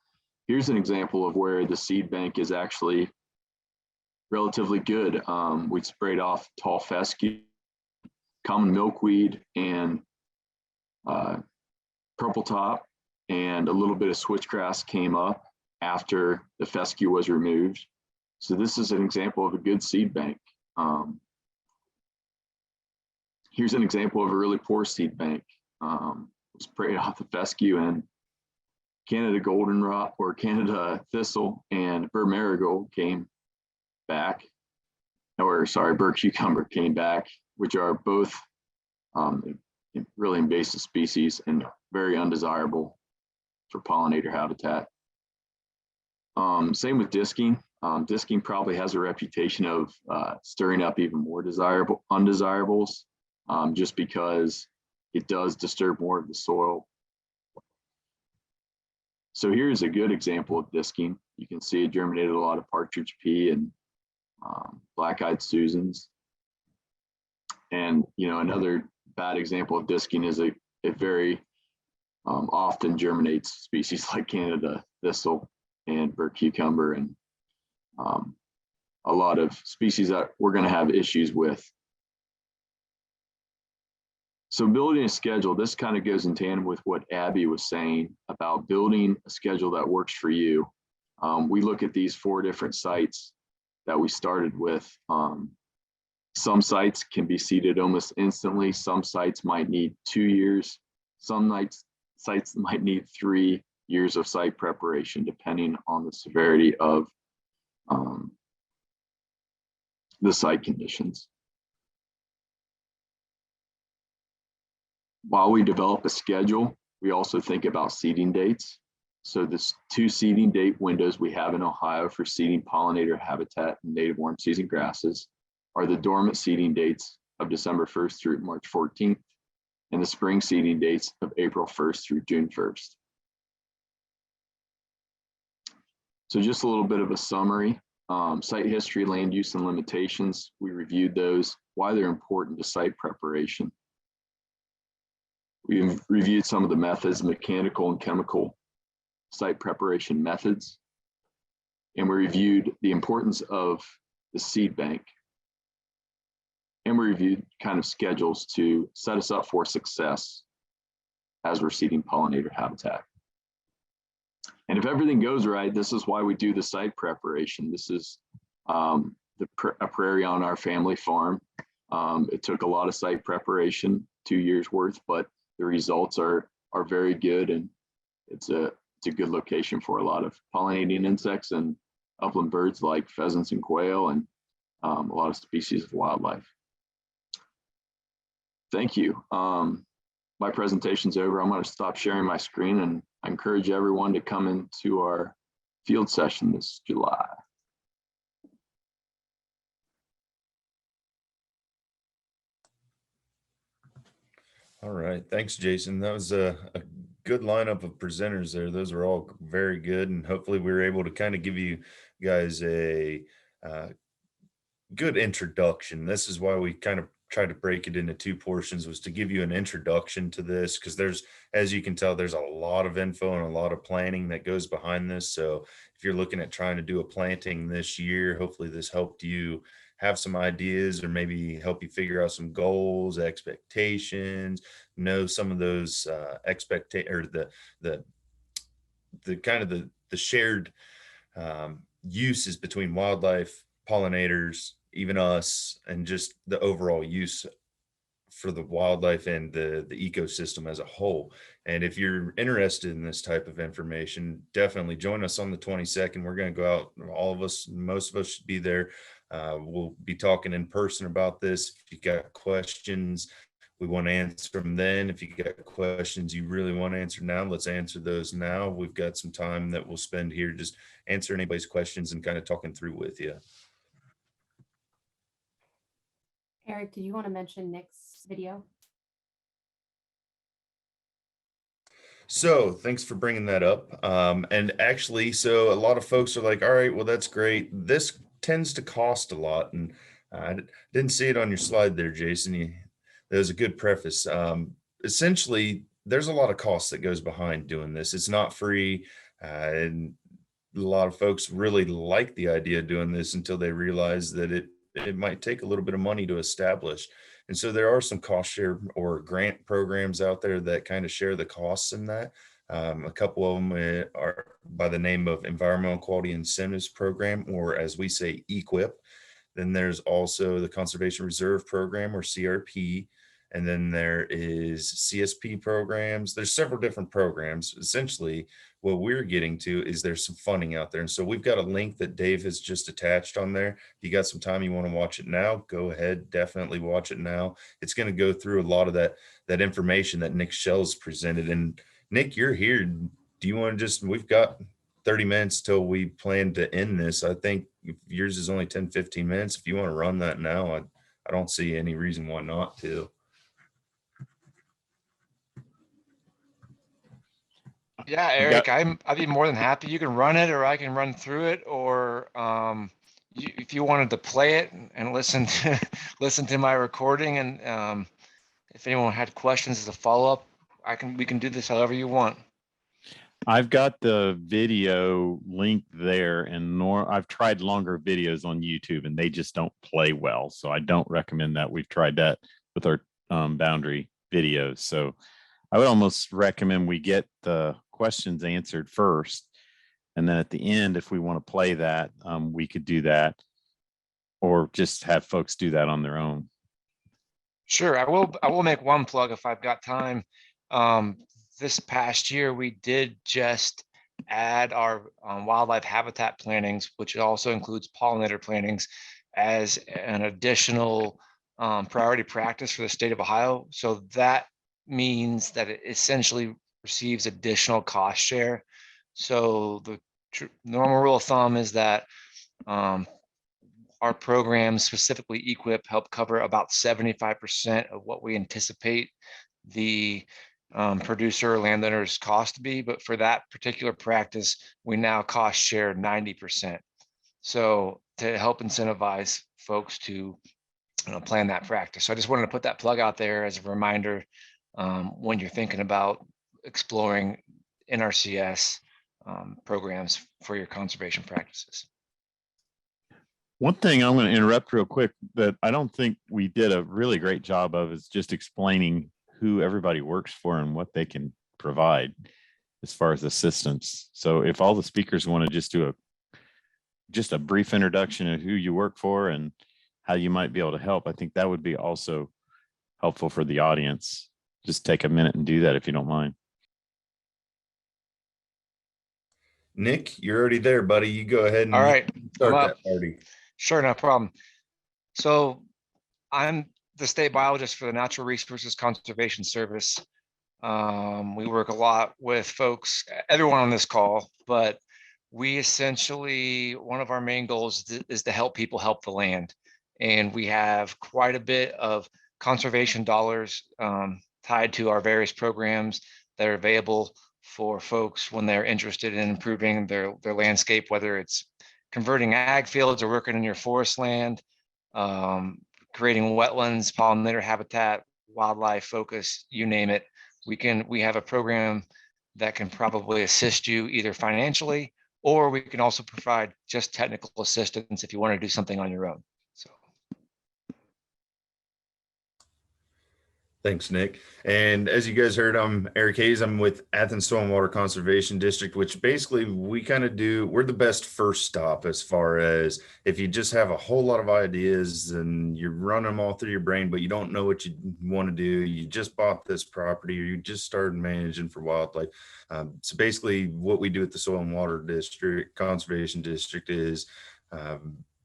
Here's an example of where the seed bank is actually relatively good. We sprayed off tall fescue, common milkweed, and purple top, and a little bit of switchgrass came up after the fescue was removed. So this is an example of a good seed bank. Here's an example of a really poor seed bank. Sprayed off the fescue, and Canada goldenrod or Canada thistle and burr marigold came back, or sorry, burr cucumber came back, which are both really invasive species and very undesirable for pollinator habitat. Same with disking. Disking probably has a reputation of stirring up even more undesirables, just because it does disturb more of the soil. So here's a good example of disking. You can see it germinated a lot of partridge pea and black-eyed Susans. And another bad example of disking is it very often germinates species like Canada thistle and burr cucumber, and a lot of species that we're going to have issues with. So building a schedule, this kind of goes in tandem with what Abby was saying about building a schedule that works for you. We look at these 4 different sites that we started with. Some sites can be seeded almost instantly. Some sites might need 2 years. Some sites might need 3 years of site preparation, depending on the severity of the site conditions. While we develop a schedule, we also think about seeding dates. So this 2 seeding date windows we have in Ohio for seeding pollinator habitat and native warm season grasses are the dormant seeding dates of December 1st through March 14th, and the spring seeding dates of April 1st through June 1st. So just a little bit of a summary. Site history, land use, and limitations. We reviewed those, why they're important to site preparation. We've reviewed some of the methods, mechanical and chemical site preparation methods. And we reviewed the importance of the seed bank. And we reviewed kind of schedules to set us up for success as we're seeding pollinator habitat. And if everything goes right, this is why we do the site preparation. This is a prairie on our family farm. It took a lot of site preparation, 2 years worth, but the results are very good, and it's a good location for a lot of pollinating insects and upland birds like pheasants and quail, and a lot of species of wildlife. Thank you. My presentation's over. I'm going to stop sharing my screen, and I encourage everyone to come into our field session this July. All right. Thanks, Jason. That was a good lineup of presenters there. Those are all very good. And hopefully we were able to kind of give you guys a good introduction. This is why we kind of tried to break it into 2 portions, was to give you an introduction to this, because there's, as you can tell, there's a lot of info and a lot of planning that goes behind this. So if you're looking at trying to do a planting this year, hopefully this helped you have some ideas, or maybe help you figure out some goals, expectations, know some of those or the kind of the shared uses between wildlife, pollinators, even us, and just the overall use for the wildlife and the ecosystem as a whole. And if you're interested in this type of information, definitely join us on the 22nd. We're going to go out, all of us, most of us should be there. We'll be talking in person about this. If you got questions, we want to answer them then. If you got questions you really want to answer now, let's answer those now. We've got some time that we'll spend here just answering anybody's questions and kind of talking through with you. Eric, do you want to mention Nick's video? So thanks for bringing that up. And actually, so a lot of folks are like, all right, well, that's great. This tends to cost a lot. And I didn't see it on your slide there, Jason. That was a good preface. Essentially, there's a lot of cost that goes behind doing this. It's not free. And a lot of folks really like the idea of doing this until they realize that it might take a little bit of money to establish. And so there are some cost share or grant programs out there that kind of share the costs in that. A couple of them are by the name of Environmental Quality Incentives Program, or as we say, EQIP. Then there's also the Conservation Reserve Program, or CRP. And then there is CSP programs. There's several different programs. Essentially, what we're getting to is there's some funding out there. And so we've got a link that Dave has just attached on there. If you got some time, you want to watch it now, go ahead, definitely watch it now. It's going to go through a lot of that information that Nick Schell's presented. And Nick, you're here. Do you want to we've got 30 minutes till we plan to end this. I think if yours is only 10, 15 minutes. If you want to run that now, I don't see any reason why not to. Yeah, Eric, I'd be more than happy. You can run it, or I can run through it, or if you wanted to play it and listen to my recording, and if anyone had questions as a follow-up, we can do this however you want. I've got the video link there, and I've tried longer videos on YouTube, and they just don't play well. So I don't recommend that. We've tried that with our boundary videos. So I would almost recommend we get the questions answered first, and then at the end, if we want to play that, we could do that, or just have folks do that on their own. Sure, I will make one plug if I've got time. This past year, we did just add our wildlife habitat plantings, which also includes pollinator plantings, as an additional priority practice for the state of Ohio. So that means that it essentially receives additional cost share. So the normal rule of thumb is that our programs, specifically EQIP, help cover about 75% of what we anticipate the producer or landowner's cost to be. But for that particular practice, we now cost share 90%. So to help incentivize folks to plan that practice. So I just wanted to put that plug out there as a reminder when you're thinking about exploring NRCS programs for your conservation practices. One thing I'm going to interrupt real quick that I don't think we did a really great job of is just explaining who everybody works for and what they can provide as far as assistance. So if all the speakers want to just do a brief introduction of who you work for and how you might be able to help, I think that would be also helpful for the audience. Just take a minute and do that if you don't mind. Nick, you're already there, buddy. You go ahead and All right, start I'm that up. party. Sure, no problem. So I'm the state biologist for the Natural Resources Conservation Service. We work a lot with folks, everyone on this call, but we essentially, one of our main goals is to help people help the land. And we have quite a bit of conservation dollars tied to our various programs that are available for folks when they're interested in improving their landscape, whether it's converting ag fields or working in your forest land, creating wetlands, pollinator habitat, wildlife focus, you name it. We have a program that can probably assist you either financially, or we can also provide just technical assistance if you want to do something on your own. So. Thanks, Nick. And as you guys heard, I'm Eric Hayes. I'm with Athens Stormwater Conservation District, which basically we're the best first stop as far as if you just have a whole lot of ideas and you're running them all through your brain, but you don't know what you want to do. You just bought this property or you just started managing for wildlife. So basically what we do at the Soil and Water District, Conservation District is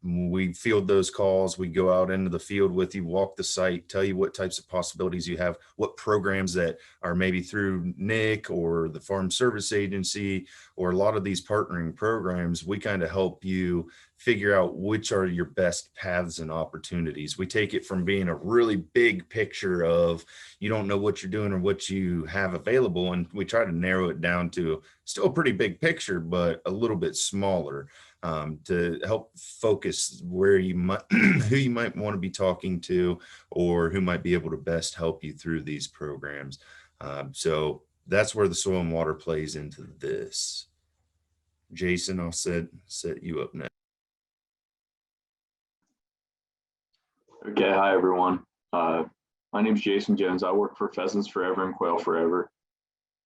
we field those calls. We go out into the field with you, walk the site, tell you what types of possibilities you have, what programs that are maybe through Nick or the Farm Service Agency or a lot of these partnering programs. We kind of help you figure out which are your best paths and opportunities. We take it from being a really big picture of you don't know what you're doing or what you have available, and we try to narrow it down to still a pretty big picture, but a little bit smaller. To help focus where you might, who you might want to be talking to, or who might be able to best help you through these programs. So that's where the Soil and Water plays into this. Jason, I'll set you up next. Okay, hi everyone. My name is Jason Jones. I work for Pheasants Forever and Quail Forever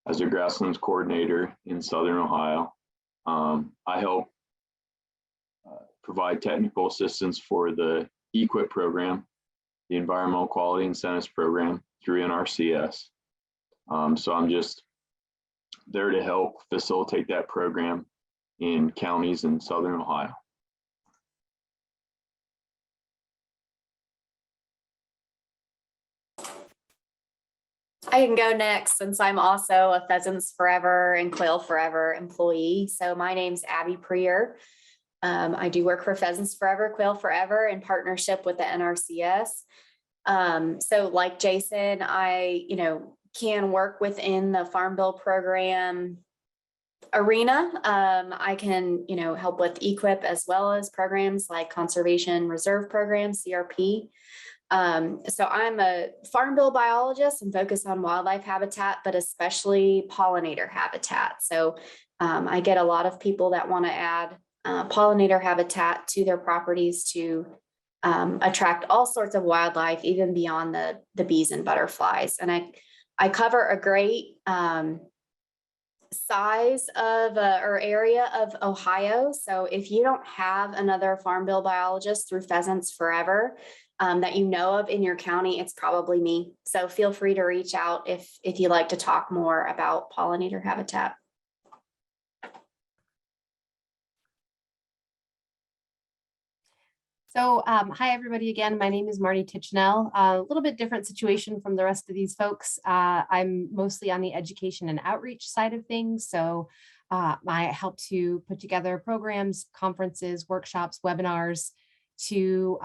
as a grasslands coordinator in Southern Ohio. I help provide technical assistance for the EQIP program, the Environmental Quality Incentives Program through NRCS. So I'm just there to help facilitate that program in counties in Southern Ohio. I can go next since I'm also a Pheasants Forever and Quail Forever employee. So my name's Abby Prier. I do work for Pheasants Forever, Quail Forever in partnership with the NRCS. So like Jason, I, can work within the Farm Bill program arena. I can, help with EQIP as well as programs like Conservation Reserve Program, CRP. So I'm a Farm Bill biologist and focus on wildlife habitat, but especially pollinator habitat. So I get a lot of people that want to add pollinator habitat to their properties to attract all sorts of wildlife, even beyond the bees and butterflies. And I cover a great size of or area of Ohio. So if you don't have another Farm Bill biologist through Pheasants Forever that you know of in your county, it's probably me. So feel free to reach out if you'd like to talk more about pollinator habitat. So, hi, everybody again. My name is Marnie Tichenell. A little bit different situation from the rest of these folks. I'm mostly on the education and outreach side of things. So I help to put together programs, conferences, workshops, webinars to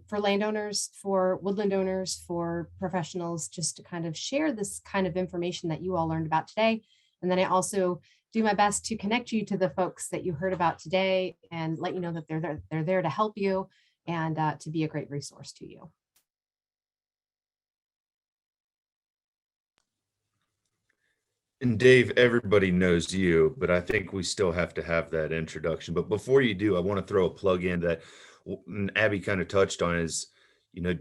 for landowners, for woodland owners, for professionals, just to kind of share this kind of information that you all learned about today. And then I also do my best to connect you to the folks that you heard about today and let you know that they're there to help you and to be a great resource to you. And Dave, everybody knows you, but I think we still have to have that introduction. But before you do, I want to throw a plug in that Abby kind of touched on is, you know,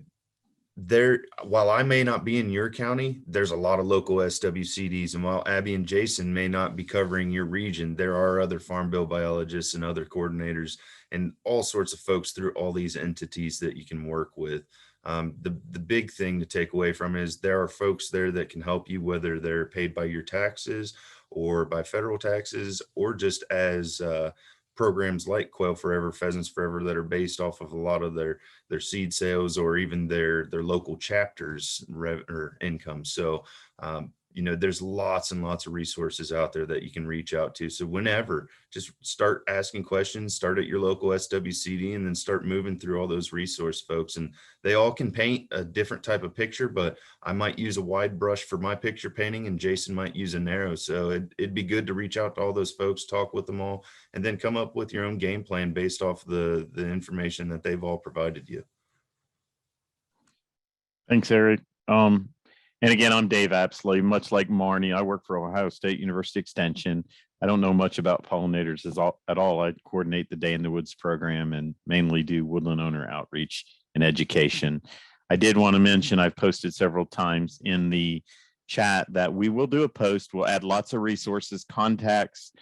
while I may not be in your county, there's a lot of local SWCDs. And while Abby and Jason may not be covering your region, there are other Farm Bill biologists and other coordinators and all sorts of folks through all these entities that you can work with. The big thing to take away from is there are folks there that can help you, whether they're paid by your taxes or by federal taxes, or just as programs like Quail Forever, Pheasants Forever that are based off of a lot of their seed sales or even their local chapters or income. So you know, there's lots and lots of resources out there that you can reach out to. So whenever, just start asking questions, start at your local SWCD, and then start moving through all those resource folks. And they all can paint a different type of picture, but I might use a wide brush for my picture painting and Jason might use a narrow. So it'd be good to reach out to all those folks, talk with them all, and then come up with your own game plan based off the information that they've all provided you. Thanks, Eric. And again, I'm Dave Apsley. Much like Marnie, I work for Ohio State University Extension. I don't know much about pollinators at all. I coordinate the Day in the Woods program and mainly do woodland owner outreach and education. I did want to mention, I've posted several times in the chat that we will do a post. We'll add lots of resources, contacts.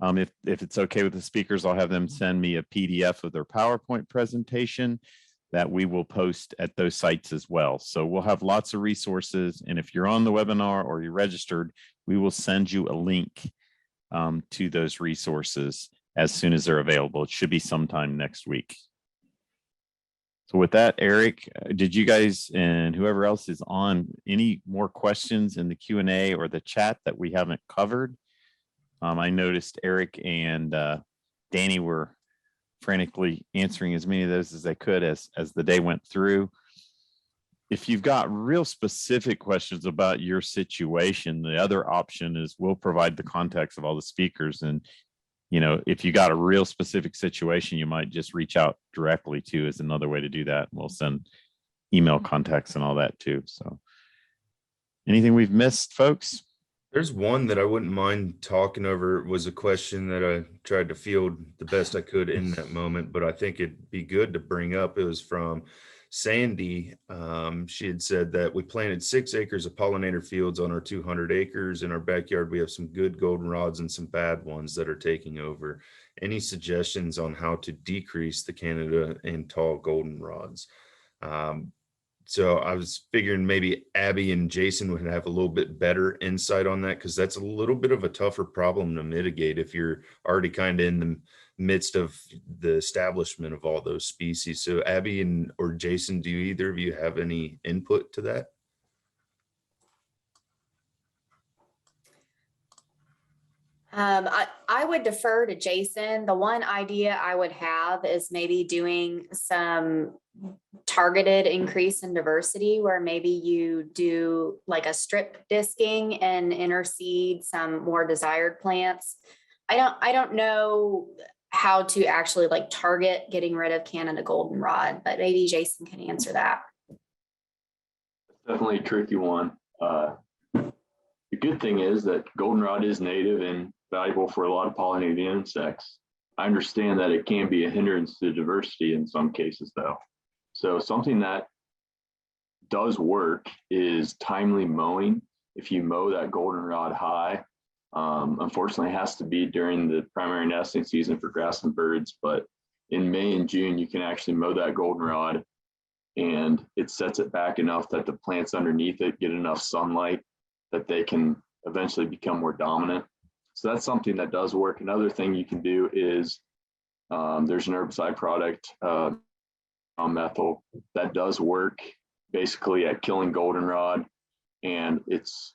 If it's okay with the speakers, I'll have them send me a PDF of their PowerPoint presentation that we will post at those sites as well. So we'll have lots of resources. And if you're on the webinar or you're registered, we will send you a link to those resources as soon as they're available. It should be sometime next week. So with that, Eric, did you guys and whoever else is on any more questions in the Q&A or the chat that we haven't covered? I noticed Eric and Danny were frantically answering as many of those as I could as the day went through. If you've got real specific questions about your situation, the other option is we'll provide the contacts of all the speakers. And, you know, if you got a real specific situation, you might just reach out directly to is another way to do that. We'll send email contacts and all that too. So anything we've missed, folks? There's one that I wouldn't mind talking over. It was a question that I tried to field the best I could in that moment, but I think it'd be good to bring up. It was from Sandy. She had said that we planted 6 acres of pollinator fields on our 200 acres. In our backyard, we have some good goldenrods and some bad ones that are taking over. Any suggestions on how to decrease the Canada and tall goldenrods? So I was figuring maybe Abby and Jason would have a little bit better insight on that, because that's a little bit of a tougher problem to mitigate if you're already kind of in the midst of the establishment of all those species. So Abby or Jason, do either of you have any input to that? I would defer to Jason. The one idea I would have is maybe doing some targeted increase in diversity, where maybe you do like a strip disking and interseed some more desired plants. I don't know how to actually like target getting rid of Canada goldenrod, but maybe Jason can answer that. Definitely a tricky one. The good thing is that goldenrod is native and valuable for a lot of pollinating insects. I understand that it can be a hindrance to diversity in some cases though. So something that does work is timely mowing. If you mow that goldenrod high, unfortunately it has to be during the primary nesting season for grassland birds, but in May and June, you can actually mow that goldenrod and it sets it back enough that the plants underneath it get enough sunlight that they can eventually become more dominant. So that's something that does work. Another thing you can do is there's an herbicide product methyl that does work basically at killing goldenrod, and it's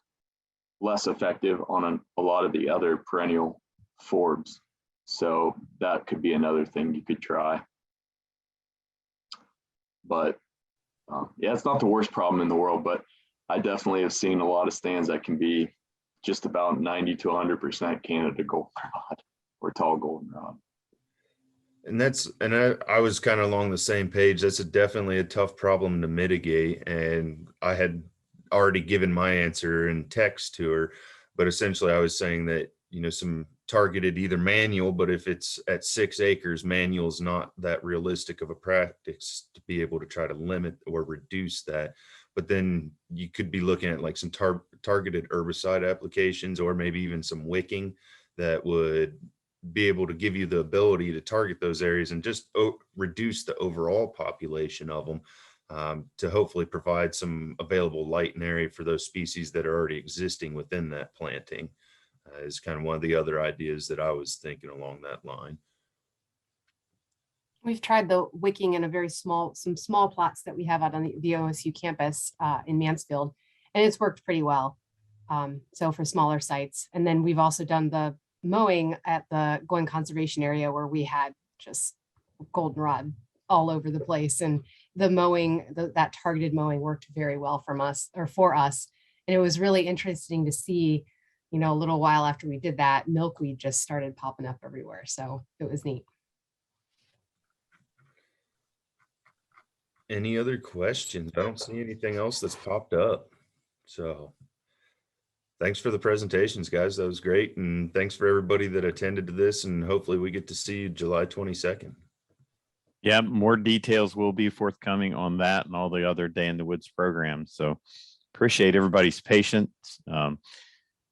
less effective on a lot of the other perennial forbs. So that could be another thing you could try. But yeah, it's not the worst problem in the world, but I definitely have seen a lot of stands that can be just about 90 to 100% Canada goldenrod or tall goldenrod. And I was kind of along the same page. That's definitely a tough problem to mitigate. And I had already given my answer in text to her, but essentially I was saying that, some targeted either manual, but if it's at 6 acres, manual is not that realistic of a practice to be able to try to limit or reduce that. But then you could be looking at like some targeted herbicide applications, or maybe even some wicking that would be able to give you the ability to target those areas and just reduce the overall population of them, to hopefully provide some available light and area for those species that are already existing within that planting, is kind of one of the other ideas that I was thinking along that line. We've tried the wicking in some small plots that we have out on the OSU campus in Mansfield, and it's worked pretty well. So for smaller sites. And then we've also done the mowing at the Going Conservation area where we had just goldenrod all over the place. And the mowing, that targeted mowing worked very well for us. And it was really interesting to see, a little while after we did that, milkweed just started popping up everywhere. So it was neat. Any other questions? I don't see anything else that's popped up. So thanks for the presentations, guys. That was great. And thanks for everybody that attended to this. And hopefully we get to see you July 22nd. Yeah, more details will be forthcoming on that and all the other Day in the Woods programs. So appreciate everybody's patience,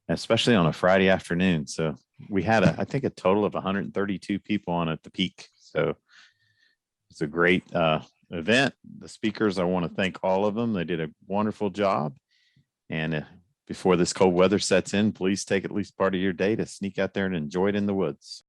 especially on a Friday afternoon. So we had, I think, a total of 132 people on at the peak. So it's a great event. The speakers, I want to thank all of them. They did a wonderful job. And before this cold weather sets in, please take at least part of your day to sneak out there and enjoy it in the woods.